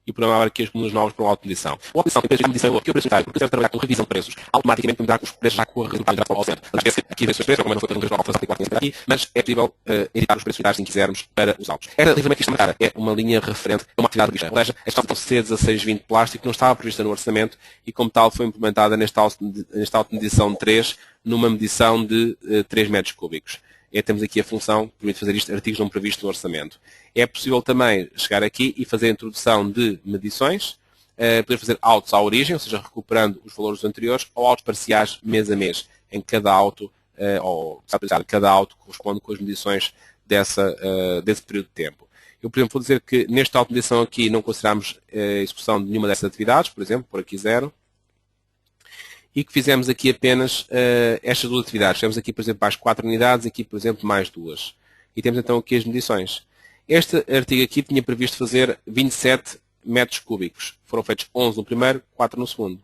e programar aqui as colunas novas para o auto de medição. O auto de medição, em vez de medição aqui operacional, porque deve trabalhar com revisão de preços, automaticamente me dá com os preços já com o resultado ao centro. Aqui vê os preços, como não foi para um preço aqui, mas é possível editar os preços finais se quisermos para os autos. Esta livramento que está é uma linha referente a uma atividade prevista. Ou seja, esta opção C1620 plástico não estava prevista no orçamento e como tal foi implementada nesta auto de medição 3 numa medição de 3 metros cúbicos. Temos aqui a função que permite fazer isto, artigos não previstos no orçamento. É possível também chegar aqui e fazer a introdução de medições, poder fazer autos à origem, ou seja, recuperando os valores anteriores, ou autos parciais mês a mês, em cada auto, cada auto corresponde com as medições desse período de tempo. Eu, por exemplo, vou dizer que nesta auto de medição aqui não consideramos a execução de nenhuma dessas atividades, por exemplo, por aqui 0. E que fizemos aqui apenas estas duas atividades. Fizemos aqui, por exemplo, mais 4 unidades, aqui, por exemplo, mais 2. E temos então aqui as medições. Este artigo aqui tinha previsto fazer 27 metros cúbicos. Foram feitos 11 no primeiro, 4 no segundo.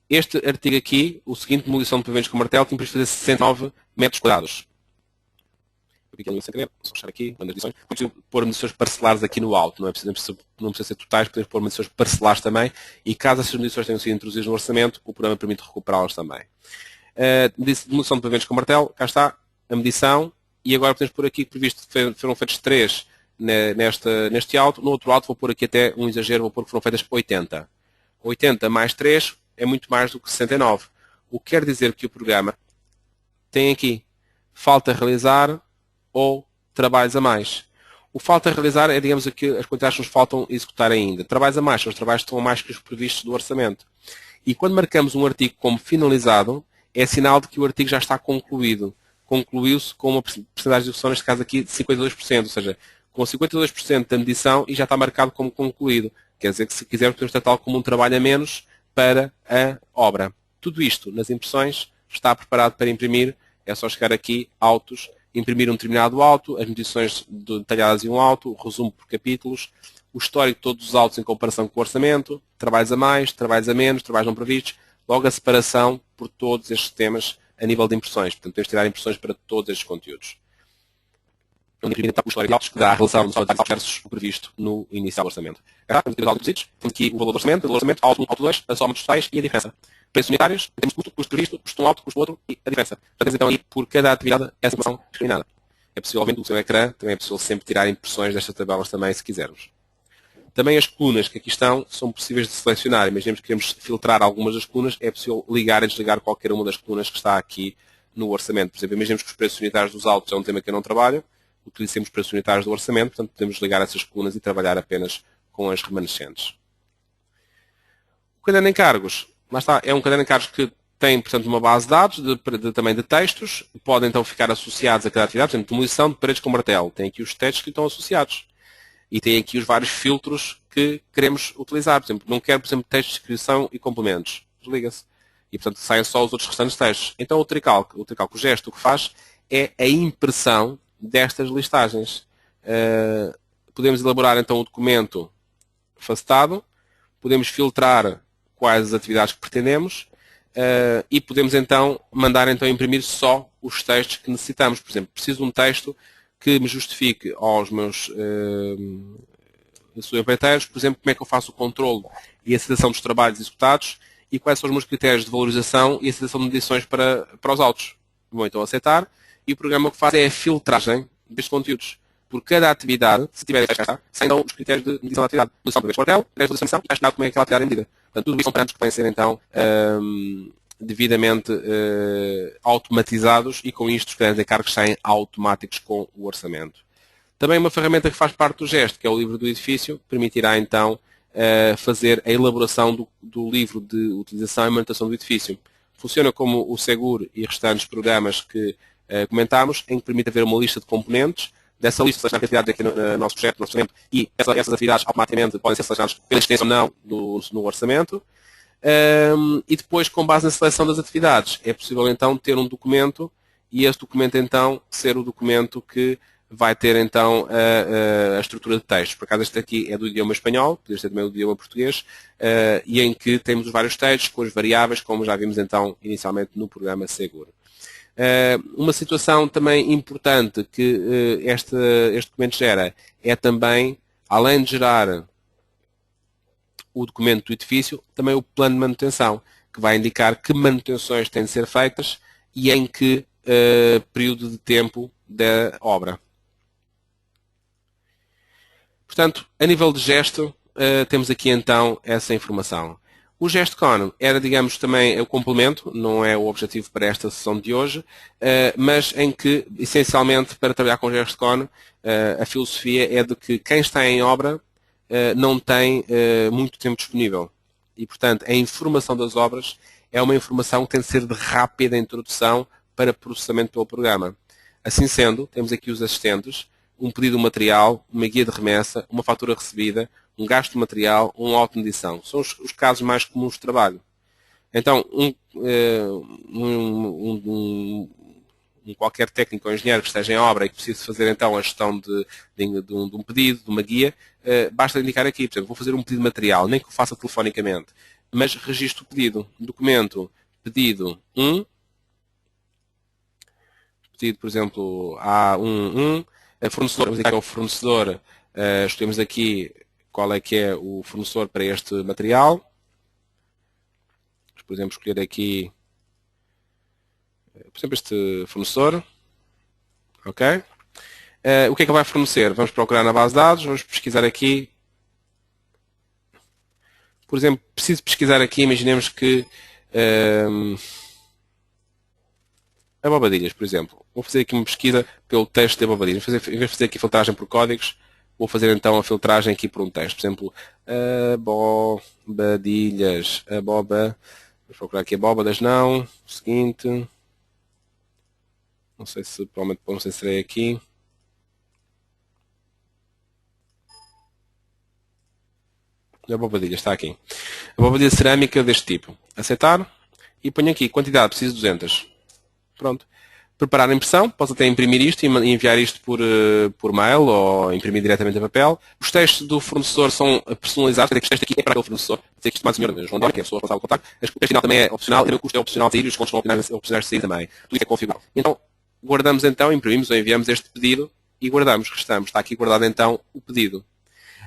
Este artigo aqui, o seguinte, demolição de pavimentos com martelo, tinha previsto fazer 69 metros quadrados. Sem querer, só fechar aqui, medições. Podemos pôr medições parcelares aqui no alto, não precisa ser totais, podemos pôr medições parcelares também, e caso essas medições tenham sido introduzidas no orçamento, o programa permite recuperá-las também. Demolição de pavimentos com martelo, cá está a medição, e agora podemos pôr aqui previsto, foram feitos 3 neste auto, no outro auto vou pôr aqui até um exagero, vou pôr que foram feitas 80. 80 mais 3 é muito mais do que 69. O que quer dizer que o programa tem aqui falta realizar ou trabalhos a mais. O falta a realizar é, digamos, aqui as quantidades que nos faltam executar ainda. Trabalhos a mais são os trabalhos que estão a mais que os previstos do orçamento. E quando marcamos um artigo como finalizado, é sinal de que o artigo já está concluído. Concluiu-se com uma percentagem de execução, neste caso aqui, de 52%, ou seja, com 52% da medição e já está marcado como concluído. Quer dizer que, se quisermos, podemos tratá-lo como um trabalho a menos para a obra. Tudo isto, nas impressões, está preparado para imprimir. É só chegar aqui, autos, imprimir um determinado auto, as medições detalhadas em um auto, o resumo por capítulos, o histórico de todos os autos em comparação com o orçamento, trabalhos a mais, trabalhos a menos, trabalhos não previstos, logo a separação por todos estes temas a nível de impressões. Portanto, temos de tirar impressões para todos estes conteúdos. Imprimir então o histórico de autos que dá a relação dos autos versus o previsto no inicial do orçamento. Temos aqui o valor do orçamento, auto 1, auto 2, a soma dos totais e a diferença. Preços unitários, temos custo previsto, custo um alto, custo outro e a diferença. Temos então aí, por cada atividade, essa informação discriminada. É possível, vendo o seu ecrã, também é possível sempre tirar impressões destas tabelas também, se quisermos. Também as colunas que aqui estão são possíveis de selecionar. Imaginemos que queremos filtrar algumas das colunas, é possível ligar e desligar qualquer uma das colunas que está aqui no orçamento. Por exemplo, imaginemos que os preços unitários dos autos é um tema que eu não trabalho, utilicemos os preços unitários do orçamento, portanto podemos ligar essas colunas e trabalhar apenas com as remanescentes. O caderno de encargos. Lá está, é um caderno de encargos que tem, portanto, uma base de dados também de textos, podem então ficar associados a cada atividade, por exemplo, demolição de paredes com martelo, tem aqui os textos que estão associados. E tem aqui os vários filtros que queremos utilizar. Por exemplo, não quero, por exemplo, textos de descrição e complementos. Desliga-se. E, portanto, saem só os outros restantes textos. Então, o tricalc, o gesto, o que faz é a impressão destas listagens. Podemos elaborar, então, o documento facetado, podemos filtrar quais as atividades que pretendemos e podemos, então, mandar então, imprimir só os textos que necessitamos. Por exemplo, preciso de um texto que me justifique aos meus empreiteiros, por exemplo, como é que eu faço o controle e a aceitação dos trabalhos executados e quais são os meus critérios de valorização e aceitação de medições para os autos. Vou então aceitar e o programa o que faz é a filtragem destes conteúdos. Por cada atividade, se tiver saem então os critérios de medição da atividade. Medição do quartel, critérios de medição e como é que aquela atividade é medida. Portanto, tudo isso são parâmetros que podem ser então devidamente automatizados e com isto os créditos de encargos saem automáticos com o orçamento. Também uma ferramenta que faz parte do gesto, que é o livro do edifício, permitirá então fazer a elaboração do livro de utilização e manutenção do edifício. Funciona como o Seguro e restantes programas que comentámos, em que permite haver uma lista de componentes, dessa lista selecionar atividades aqui no nosso projeto, no orçamento, e essas atividades automaticamente podem ser selecionadas pela existência ou não no orçamento. E depois, com base na seleção das atividades, é possível então ter um documento e esse documento então ser o documento que vai ter então a estrutura de textos. Por acaso este aqui é do idioma espanhol, poderia ser também do idioma português, e em que temos os vários textos com as variáveis, como já vimos então inicialmente no programa Seguro. Uma situação também importante que este documento gera é também, além de gerar o documento do edifício, também o plano de manutenção, que vai indicar que manutenções têm de ser feitas e em que período de tempo da obra. Portanto, a nível de gesto, temos aqui então essa informação. O GestoCon era, digamos, também o complemento, não é o objetivo para esta sessão de hoje, mas em que, essencialmente, para trabalhar com o GestoCon, a filosofia é de que quem está em obra não tem muito tempo disponível. E, portanto, a informação das obras é uma informação que tem de ser de rápida introdução para processamento pelo programa. Assim sendo, temos aqui os assistentes, um pedido de material, uma guia de remessa, uma fatura recebida, um gasto de material, um auto de medição. São os casos mais comuns de trabalho. Então, qualquer técnico ou engenheiro que esteja em obra e que precise fazer então a gestão de um pedido, de uma guia, basta indicar aqui, por exemplo, vou fazer um pedido de material, nem que o faça telefonicamente, mas registro o pedido. Documento, pedido 1, pedido, por exemplo, A11, fornecedor, vamos indicar que é o fornecedor, escolhemos aqui qual é que é o fornecedor para este material. Por exemplo, escolher aqui, por exemplo, este fornecedor. Ok? O que é que ele vai fornecer? Vamos procurar na base de dados, vamos pesquisar aqui. Por exemplo, preciso pesquisar aqui, imaginemos que abobadilhas, por exemplo. Vou fazer aqui uma pesquisa pelo texto de abobadilhas. Em vez de fazer aqui filtragem por códigos, vou fazer então a filtragem aqui por um texto. Por exemplo, abobadilhas, vou procurar aqui abóbadas, não. Seguinte. Não sei se, provavelmente, não sei se serei aqui. Abobadilha, está aqui. Abobadilha cerâmica deste tipo. Aceitar. E ponho aqui, quantidade, preciso de 200. Pronto. Preparar a impressão, posso até imprimir isto e enviar isto por mail ou imprimir diretamente a papel. Os textos do fornecedor são personalizados, quer dizer que este texto aqui é para aquele fornecedor. Dizer que isto mais o senhor João Dória, que é a pessoa responsável pelo contacto. O texto final também é opcional, e o custo é opcional de sair e os contos são opcionais de sair também. Tudo isso é configurável. Então, guardamos então, imprimimos ou enviamos este pedido e guardamos, restamos. Está aqui guardado então o pedido.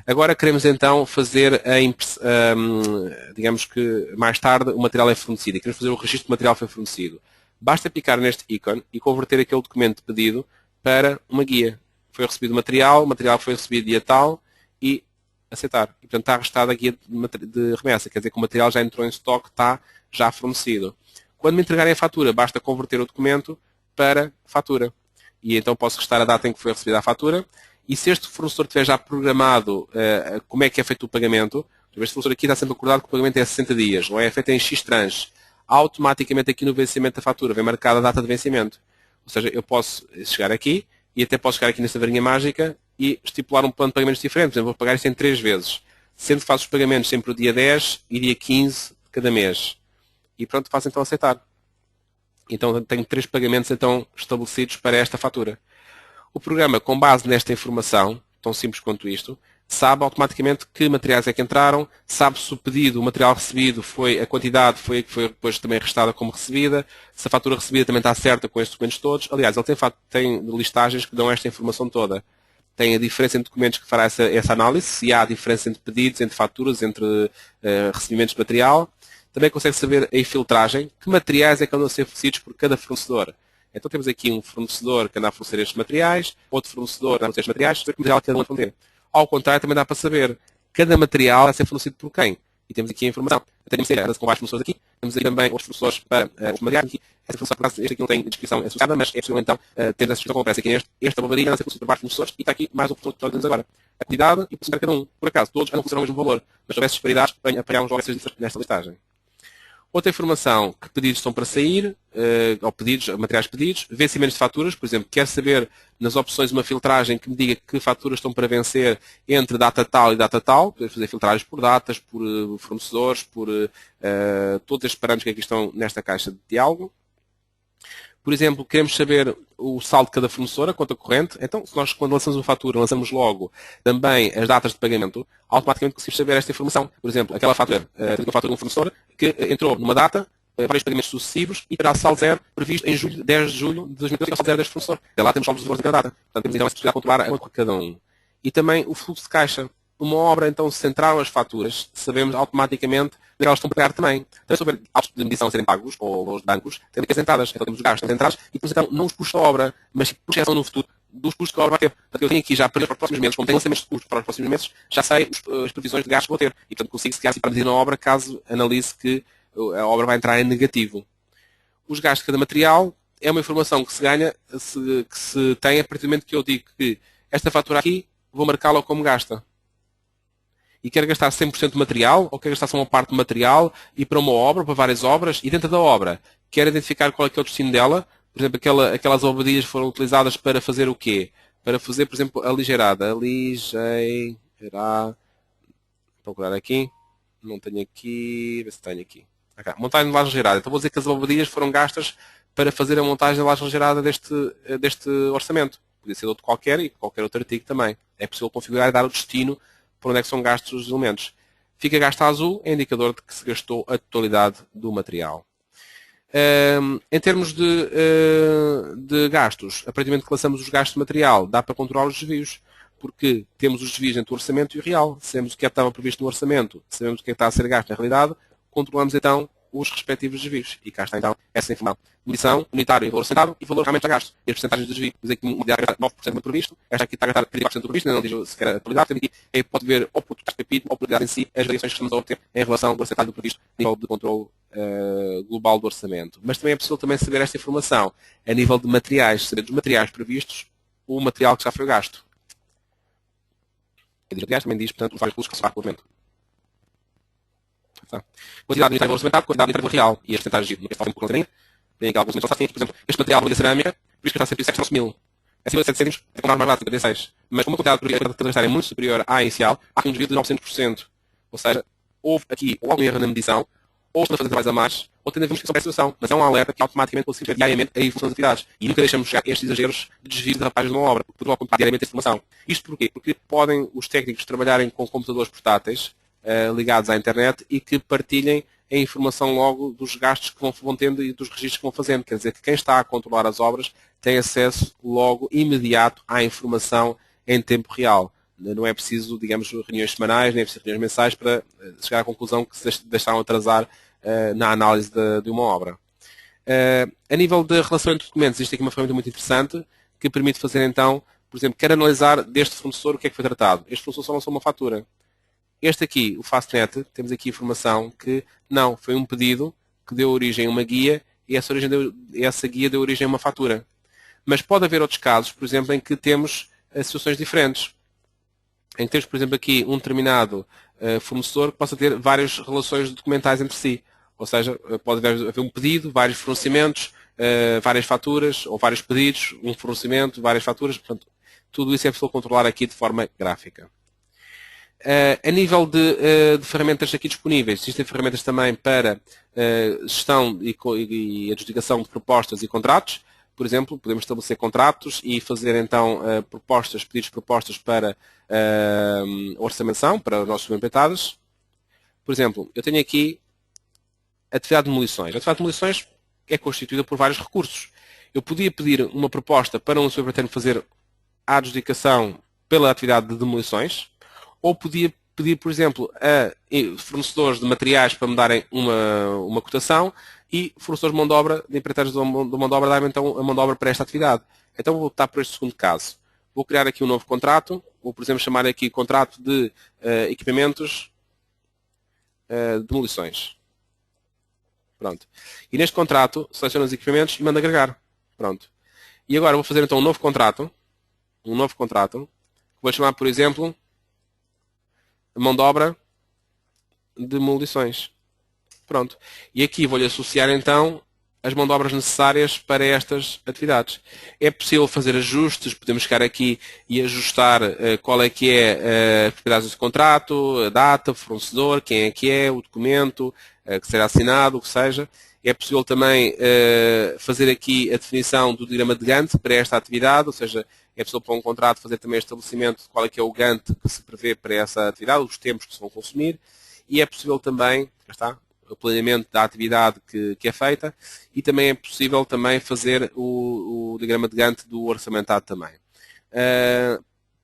Agora queremos então fazer digamos que mais tarde o material é fornecido e queremos fazer o registro do material que foi fornecido. Basta clicar neste ícone e converter aquele documento de pedido para uma guia. Foi recebido o material foi recebido dia tal e aceitar. E, portanto, está arrestada a guia de remessa, quer dizer que o material já entrou em estoque, está já fornecido. Quando me entregarem a fatura, basta converter o documento para fatura. E então posso restar a data em que foi recebida a fatura. E se este fornecedor tiver já programado como é que é feito o pagamento, este fornecedor aqui está sempre acordado que o pagamento é 60 dias, ou é feito em X tranches. automaticamente aqui no vencimento da fatura vem marcada a data de vencimento. Ou seja, eu posso chegar aqui e até posso chegar aqui nesta varinha mágica e estipular um plano de pagamentos diferente. Por exemplo, vou pagar isto em 3 vezes. Sendo que faço os pagamentos sempre o dia 10 e dia 15 de cada mês. E pronto, faço então aceitar. Então tenho 3 pagamentos então estabelecidos para esta fatura. O programa, com base nesta informação, tão simples quanto isto, sabe automaticamente que materiais é que entraram, sabe se o pedido, o material recebido, foi a quantidade foi a que foi depois também restada como recebida, se a fatura recebida também está certa com estes documentos todos. Aliás, ele tem listagens que dão esta informação toda. Tem a diferença entre documentos que fará essa análise, se há diferença entre pedidos, entre faturas, entre recebimentos de material. Também consegue saber a infiltragem, que materiais é que andam a ser fornecidos por cada fornecedor. Então temos aqui um fornecedor que anda a fornecer estes materiais, outro fornecedor que anda a fornecer estes materiais, saber que material cada um a fornecer. Ao contrário, também dá para saber cada material vai ser fornecido por quem. E temos aqui a informação. Temos com vários fornecedores aqui. Temos aqui também outros fornecedores para os materiais. Aqui, esta fornecedor, por acaso, este aqui não tem descrição associada, mas é possível então ter essa descrição como aparece aqui esta barbaria, anda a ser fornecido por vários fornecedores. E está aqui mais um fornecedor que nós temos agora. A quantidade e o preço de cada um. Por acaso, todos andam a funcionar o mesmo valor. Mas se houvesse disparidades, apanhamos logo essas diferenças nesta listagem. Outra informação, que pedidos estão para sair, ou pedidos, materiais pedidos, vencimentos de faturas, por exemplo, quer saber nas opções uma filtragem que me diga que faturas estão para vencer entre data tal e data tal, podemos fazer filtragens por datas, por fornecedores, por todos estes parâmetros que aqui estão nesta caixa de diálogo. Por exemplo, queremos saber o saldo de cada fornecedor, a conta corrente. Então, se nós, quando lançamos uma fatura, lançamos logo também as datas de pagamento, automaticamente conseguimos saber esta informação. Por exemplo, aquela fatura, temos uma fatura de um fornecedor que entrou numa data, vários pagamentos sucessivos e terá saldo zero previsto em 10 de julho de 2012, saldo zero deste fornecedor. Até lá temos saldos de valores de cada data. Portanto, temos então essa possibilidade de controlar a conta de cada um. E também o fluxo de caixa. Uma obra, então, se entraram as faturas, sabemos automaticamente que elas estão a pagar também. Também sobre autos de medição a serem pagos, ou valores de bancos, temos aqui as entradas. Então temos os gastos, as entradas, e temos então não os custos da obra, mas projeção no futuro dos custos que a obra vai ter. Portanto, eu tenho aqui já para os próximos meses, como tenho lançamentos de custos para os próximos meses, já sei as previsões de gastos que vou ter. E, portanto, consigo se para medir na obra, caso analise que a obra vai entrar em negativo. Os gastos de cada material é uma informação que se ganha, que se tem a partir do momento que eu digo que esta fatura aqui, vou marcá-la como gasta. E quer gastar 100% de material, ou quer gastar só uma parte do material, e para uma obra, para várias obras, e dentro da obra, quer identificar qual é que é o destino dela. Por exemplo, aquelas almofadilhas foram utilizadas para fazer o quê? Para fazer, por exemplo, aligeirada. Vou procurar aqui. Não tenho aqui. Ver se tenho aqui. Okay. Montagem de laje aligeirada. Então vou dizer que as almofadilhas foram gastas para fazer a montagem da laje aligeirada deste orçamento. Podia ser outro qualquer e qualquer outro artigo também. É possível configurar e dar o destino por onde é que são gastos os elementos. Fica gasto a azul, é indicador de que se gastou a totalidade do material. Em termos de gastos, a partir do momento que lançamos os gastos de material, dá para controlar os desvios, porque temos os desvios entre o orçamento e o real. Sabemos o que estava previsto no orçamento, sabemos o que está a ser gasto na realidade, controlamos então os respectivos desvios. E cá está então essa informação. Medição, unitário e valor centavo e valor realmente a gasto. E as porcentagens de desvio. Diz aqui um dia a gastar 9% do previsto. Esta aqui está a gastar 34% do previsto, não diz sequer a atualidade. Temos aqui, pode ver ou por PIB ou por utilidade em si, as variações que estamos a obter em relação ao porcentagem do previsto a nível de controle global do orçamento. Mas também é possível também saber esta informação a nível de materiais, saber dos materiais previstos, o material que já foi gasto. E materiais também diz, portanto, os vários custos que se faz pelo orçamento. Quantidade unitária orçamentada, quantidade unitária real. E as porcentagens de fazem por conta. Tem aqui alguns momentos, por exemplo, este material de cerâmica, por isso que está sempre 7 mil. Acima de 7 cêntimos, é comprar mais barato, 56. Mas como a quantidade de cadastrar é muito superior à inicial, há aqui um desvio de 900%. Ou seja, houve aqui ou algum erro na medição, ou estão a fazer trabalhos a mais, ou tendo a ver uma para a situação. Mas é um alerta que automaticamente conseguimos ver diariamente a evolução das atividades. E nunca deixamos chegar a estes exageros de desvio de rapazes de uma obra, porque vão acompanhar diariamente a informação. Isto porquê? Porque podem os técnicos trabalharem com computadores portáteis, ligados à internet e que partilhem a informação logo dos gastos que vão tendo e dos registros que vão fazendo. Quer dizer que quem está a controlar as obras tem acesso logo, imediato, à informação em tempo real. Não é preciso, digamos, reuniões semanais, nem é preciso reuniões mensais para chegar à conclusão que se deixaram atrasar na análise de uma obra. A nível de relação entre documentos, isto aqui é uma ferramenta muito interessante que permite fazer então, por exemplo, quero analisar deste fornecedor o que é que foi tratado. Este fornecedor só lançou uma fatura. Este aqui, o Fastnet, temos aqui informação que não, foi um pedido que deu origem a uma guia e essa guia deu origem a uma fatura. Mas pode haver outros casos, por exemplo, em que temos situações diferentes. Em que temos, por exemplo, aqui um determinado fornecedor que possa ter várias relações documentais entre si. Ou seja, pode haver um pedido, vários fornecimentos, várias faturas, ou vários pedidos, um fornecimento, várias faturas. Portanto, tudo isso é possível controlar aqui de forma gráfica. A nível de ferramentas aqui disponíveis, existem ferramentas também para gestão e adjudicação de propostas e contratos. Por exemplo, podemos estabelecer contratos e fazer então pedidos de propostas para orçamentação para os nossos subempreitados. Por exemplo, eu tenho aqui a atividade de demolições. A atividade de demolições é constituída por vários recursos. Eu podia pedir uma proposta para um subempreiteiro fazer a adjudicação pela atividade de demolições, ou podia pedir, por exemplo, a fornecedores de materiais para me darem uma cotação e fornecedores de mão de obra, de empreiteiros de mão de obra, darem então a mão de obra para esta atividade. Então vou optar por este segundo caso. Vou criar aqui um novo contrato, vou, por exemplo, chamar aqui contrato de equipamentos de demolições. Pronto. E neste contrato, seleciono os equipamentos e mando agregar. Pronto. E agora vou fazer então um novo contrato, que vou chamar, por exemplo, mão de obra de demolições. Pronto. E aqui vou-lhe associar então as mão de obras necessárias para estas atividades. É possível fazer ajustes, podemos chegar aqui e ajustar qual é que é as propriedades do contrato, a data, o fornecedor, quem é, o documento que será assinado, o que seja. É possível também fazer aqui a definição do diagrama de Gantt para esta atividade, ou seja, é possível para um contrato fazer também o estabelecimento de qual é que é o Gantt que se prevê para essa atividade, os tempos que se vão consumir, e é possível também, o planeamento da atividade que é feita, e também é possível também fazer o diagrama de Gantt do orçamentado também.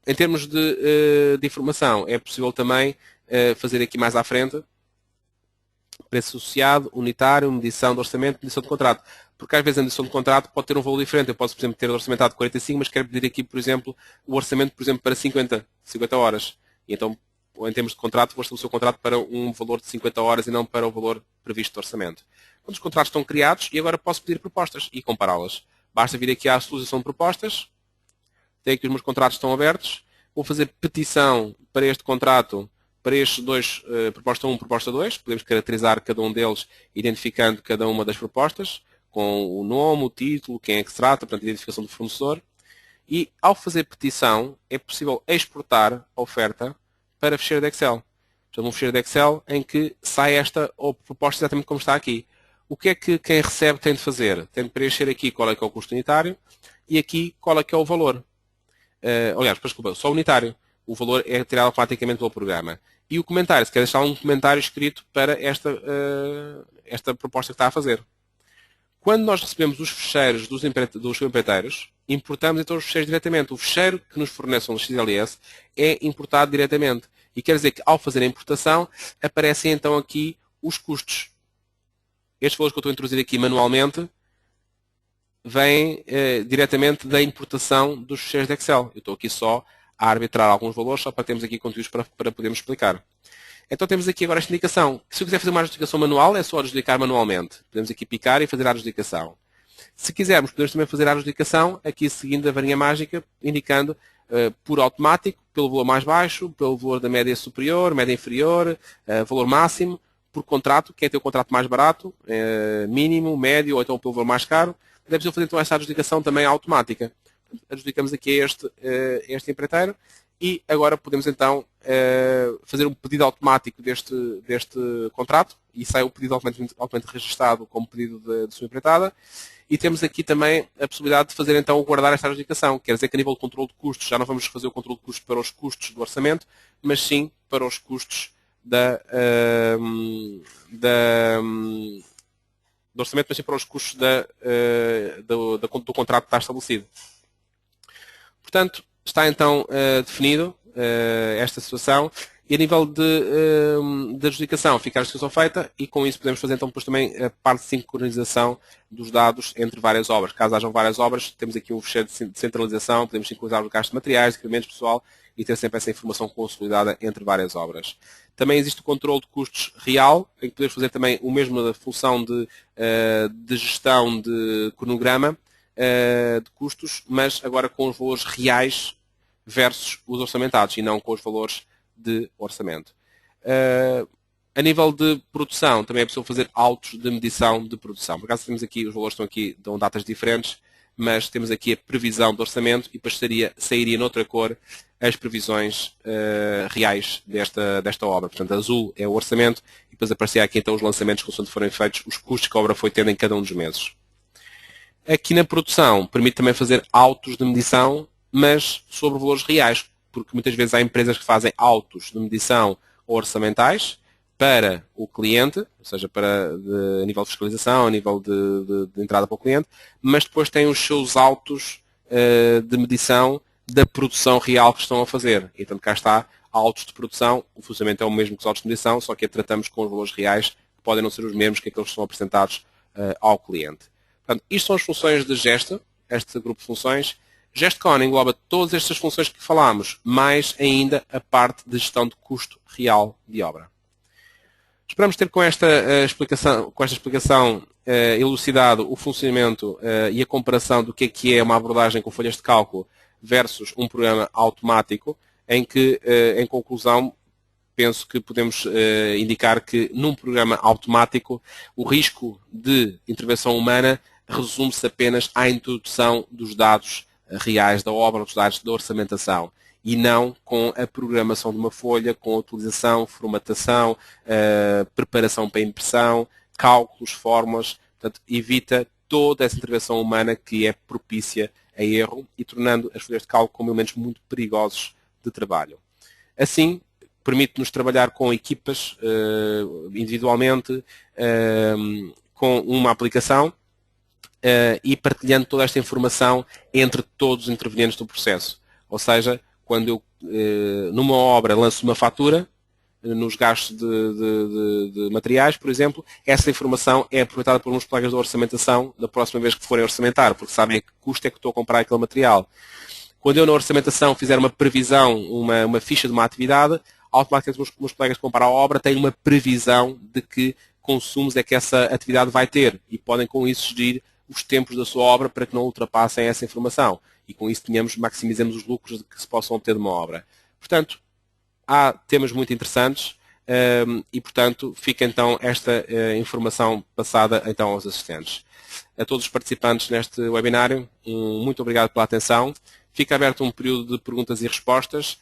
Em termos de informação, é possível também fazer aqui mais à frente, preço associado, unitário, medição de orçamento, medição de contrato. Porque às vezes a medição de contrato pode ter um valor diferente. Eu posso, por exemplo, ter orçamentado 45, mas quero pedir aqui, por exemplo, o orçamento, por exemplo, para 50 horas. E então, em termos de contrato, vou estabelecer o contrato para um valor de 50 horas e não para o valor previsto de orçamento. Quando os contratos estão criados, e agora posso pedir propostas e compará-las. Basta vir aqui à solução de propostas. Tenho aqui os meus contratos estão abertos. Vou fazer petição para este contrato, para estes dois, proposta 1 e proposta 2. Podemos caracterizar cada um deles, identificando cada uma das propostas, com o nome, o título, quem é que se trata, portanto, a identificação do fornecedor. E, ao fazer petição, é possível exportar a oferta para ficheiro de Excel. Portanto, um ficheiro de Excel em que sai esta proposta exatamente como está aqui. O que é que quem recebe tem de fazer? Tem de preencher aqui qual é que é o custo unitário e aqui qual é que é o valor. Aliás, desculpa, só unitário. O valor é tirado automaticamente pelo programa. E o comentário, se quer deixar um comentário escrito para esta proposta que está a fazer. Quando nós recebemos os ficheiros dos empreiteiros, importamos então os ficheiros diretamente. O ficheiro que nos fornece um XLS é importado diretamente. E quer dizer que ao fazer a importação, aparecem então aqui os custos. Estes valores que eu estou a introduzir aqui manualmente vêm diretamente da importação dos ficheiros de Excel. Eu estou aqui só a arbitrar alguns valores, só para termos aqui conteúdos para podermos explicar. Então temos aqui agora esta indicação. Se eu quiser fazer uma adjudicação manual, é só adjudicar manualmente. Podemos aqui picar e fazer a adjudicação. Se quisermos, podemos também fazer a adjudicação, aqui seguindo a varinha mágica, indicando por automático, pelo valor mais baixo, pelo valor da média superior, média inferior, valor máximo, por contrato, quem tem o contrato mais barato, mínimo, médio, ou então pelo valor mais caro. É possível fazer então esta adjudicação também automática. Adjudicamos aqui este empreiteiro e agora podemos então fazer um pedido automático deste contrato e sai o pedido automaticamente registado como pedido de sua empreitada. E temos aqui também a possibilidade de fazer então guardar esta adjudicação. Quer dizer que a nível de controle de custos, já não vamos fazer o controle de custos para os custos do orçamento, mas sim para os custos do orçamento, mas sim para os custos do contrato que está estabelecido. Portanto, está então definido esta situação e a nível de adjudicação fica a adjudicação feita e com isso podemos fazer então depois também a parte de sincronização dos dados entre várias obras. Caso hajam várias obras, temos aqui um fecheiro de centralização, podemos sincronizar os gastos de materiais, equipamentos pessoal e ter sempre essa informação consolidada entre várias obras. Também existe o controle de custos real, em que podemos fazer também o mesmo da função de gestão de cronograma de custos, mas agora com os valores reais versus os orçamentados e não com os valores de orçamento. A nível de produção, também é possível fazer autos de medição de produção. Por acaso temos aqui, os valores estão aqui, dão datas diferentes, mas temos aqui a previsão do orçamento e depois sairia noutra cor as previsões reais desta obra. Portanto, azul é o orçamento e depois aparecia aqui então os lançamentos consoante forem feitos, os custos que a obra foi tendo em cada um dos meses. Aqui na produção, permite também fazer autos de medição, mas sobre valores reais, porque muitas vezes há empresas que fazem autos de medição orçamentais para o cliente, ou seja, a nível de fiscalização, a nível de entrada para o cliente, mas depois têm os seus autos de medição da produção real que estão a fazer. E, portanto, cá está, autos de produção, o funcionamento é o mesmo que os autos de medição, só que tratamos com os valores reais, que podem não ser os mesmos que aqueles que são apresentados ao cliente. Portanto, isto são as funções de gesto, este grupo de funções. GestCon engloba todas estas funções que falámos, mais ainda a parte de gestão de custo real de obra. Esperamos ter com esta explicação elucidado o funcionamento e a comparação do que é uma abordagem com folhas de cálculo versus um programa automático, em que, em conclusão, penso que podemos indicar que num programa automático o risco de intervenção humana resume-se apenas à introdução dos dados reais da obra, dos dados da orçamentação, e não com a programação de uma folha, com a utilização, formatação, preparação para impressão, cálculos, fórmulas. Portanto, evita toda essa intervenção humana que é propícia a erro e tornando as folhas de cálculo como elementos muito perigosos de trabalho. Assim, permite-nos trabalhar com equipas individualmente, com uma aplicação e partilhando toda esta informação entre todos os intervenientes do processo. Ou seja, quando eu, numa obra, lanço uma fatura, nos gastos de materiais, por exemplo, essa informação é aproveitada por uns colegas da orçamentação da próxima vez que forem orçamentar, porque sabem a que custo é que estou a comprar aquele material. Quando eu na orçamentação fizer uma previsão, uma ficha de uma atividade, automaticamente os meus colegas que comparam a obra têm uma previsão de que consumos é que essa atividade vai ter e podem com isso gerir os tempos da sua obra para que não ultrapassem essa informação. E com isso maximizemos os lucros que se possam obter de uma obra. Portanto, há temas muito interessantes e, portanto, fica então esta informação passada então aos assistentes. A todos os participantes neste webinário, muito obrigado pela atenção. Fica aberto um período de perguntas e respostas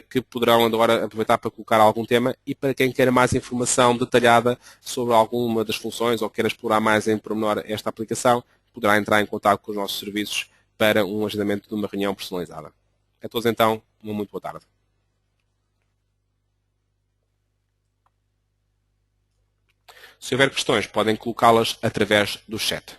que poderão agora aproveitar para colocar algum tema e para quem queira mais informação detalhada sobre alguma das funções ou queira explorar mais em pormenor esta aplicação, poderá entrar em contato com os nossos serviços para um agendamento de uma reunião personalizada. A todos então, uma muito boa tarde. Se houver questões, podem colocá-las através do chat.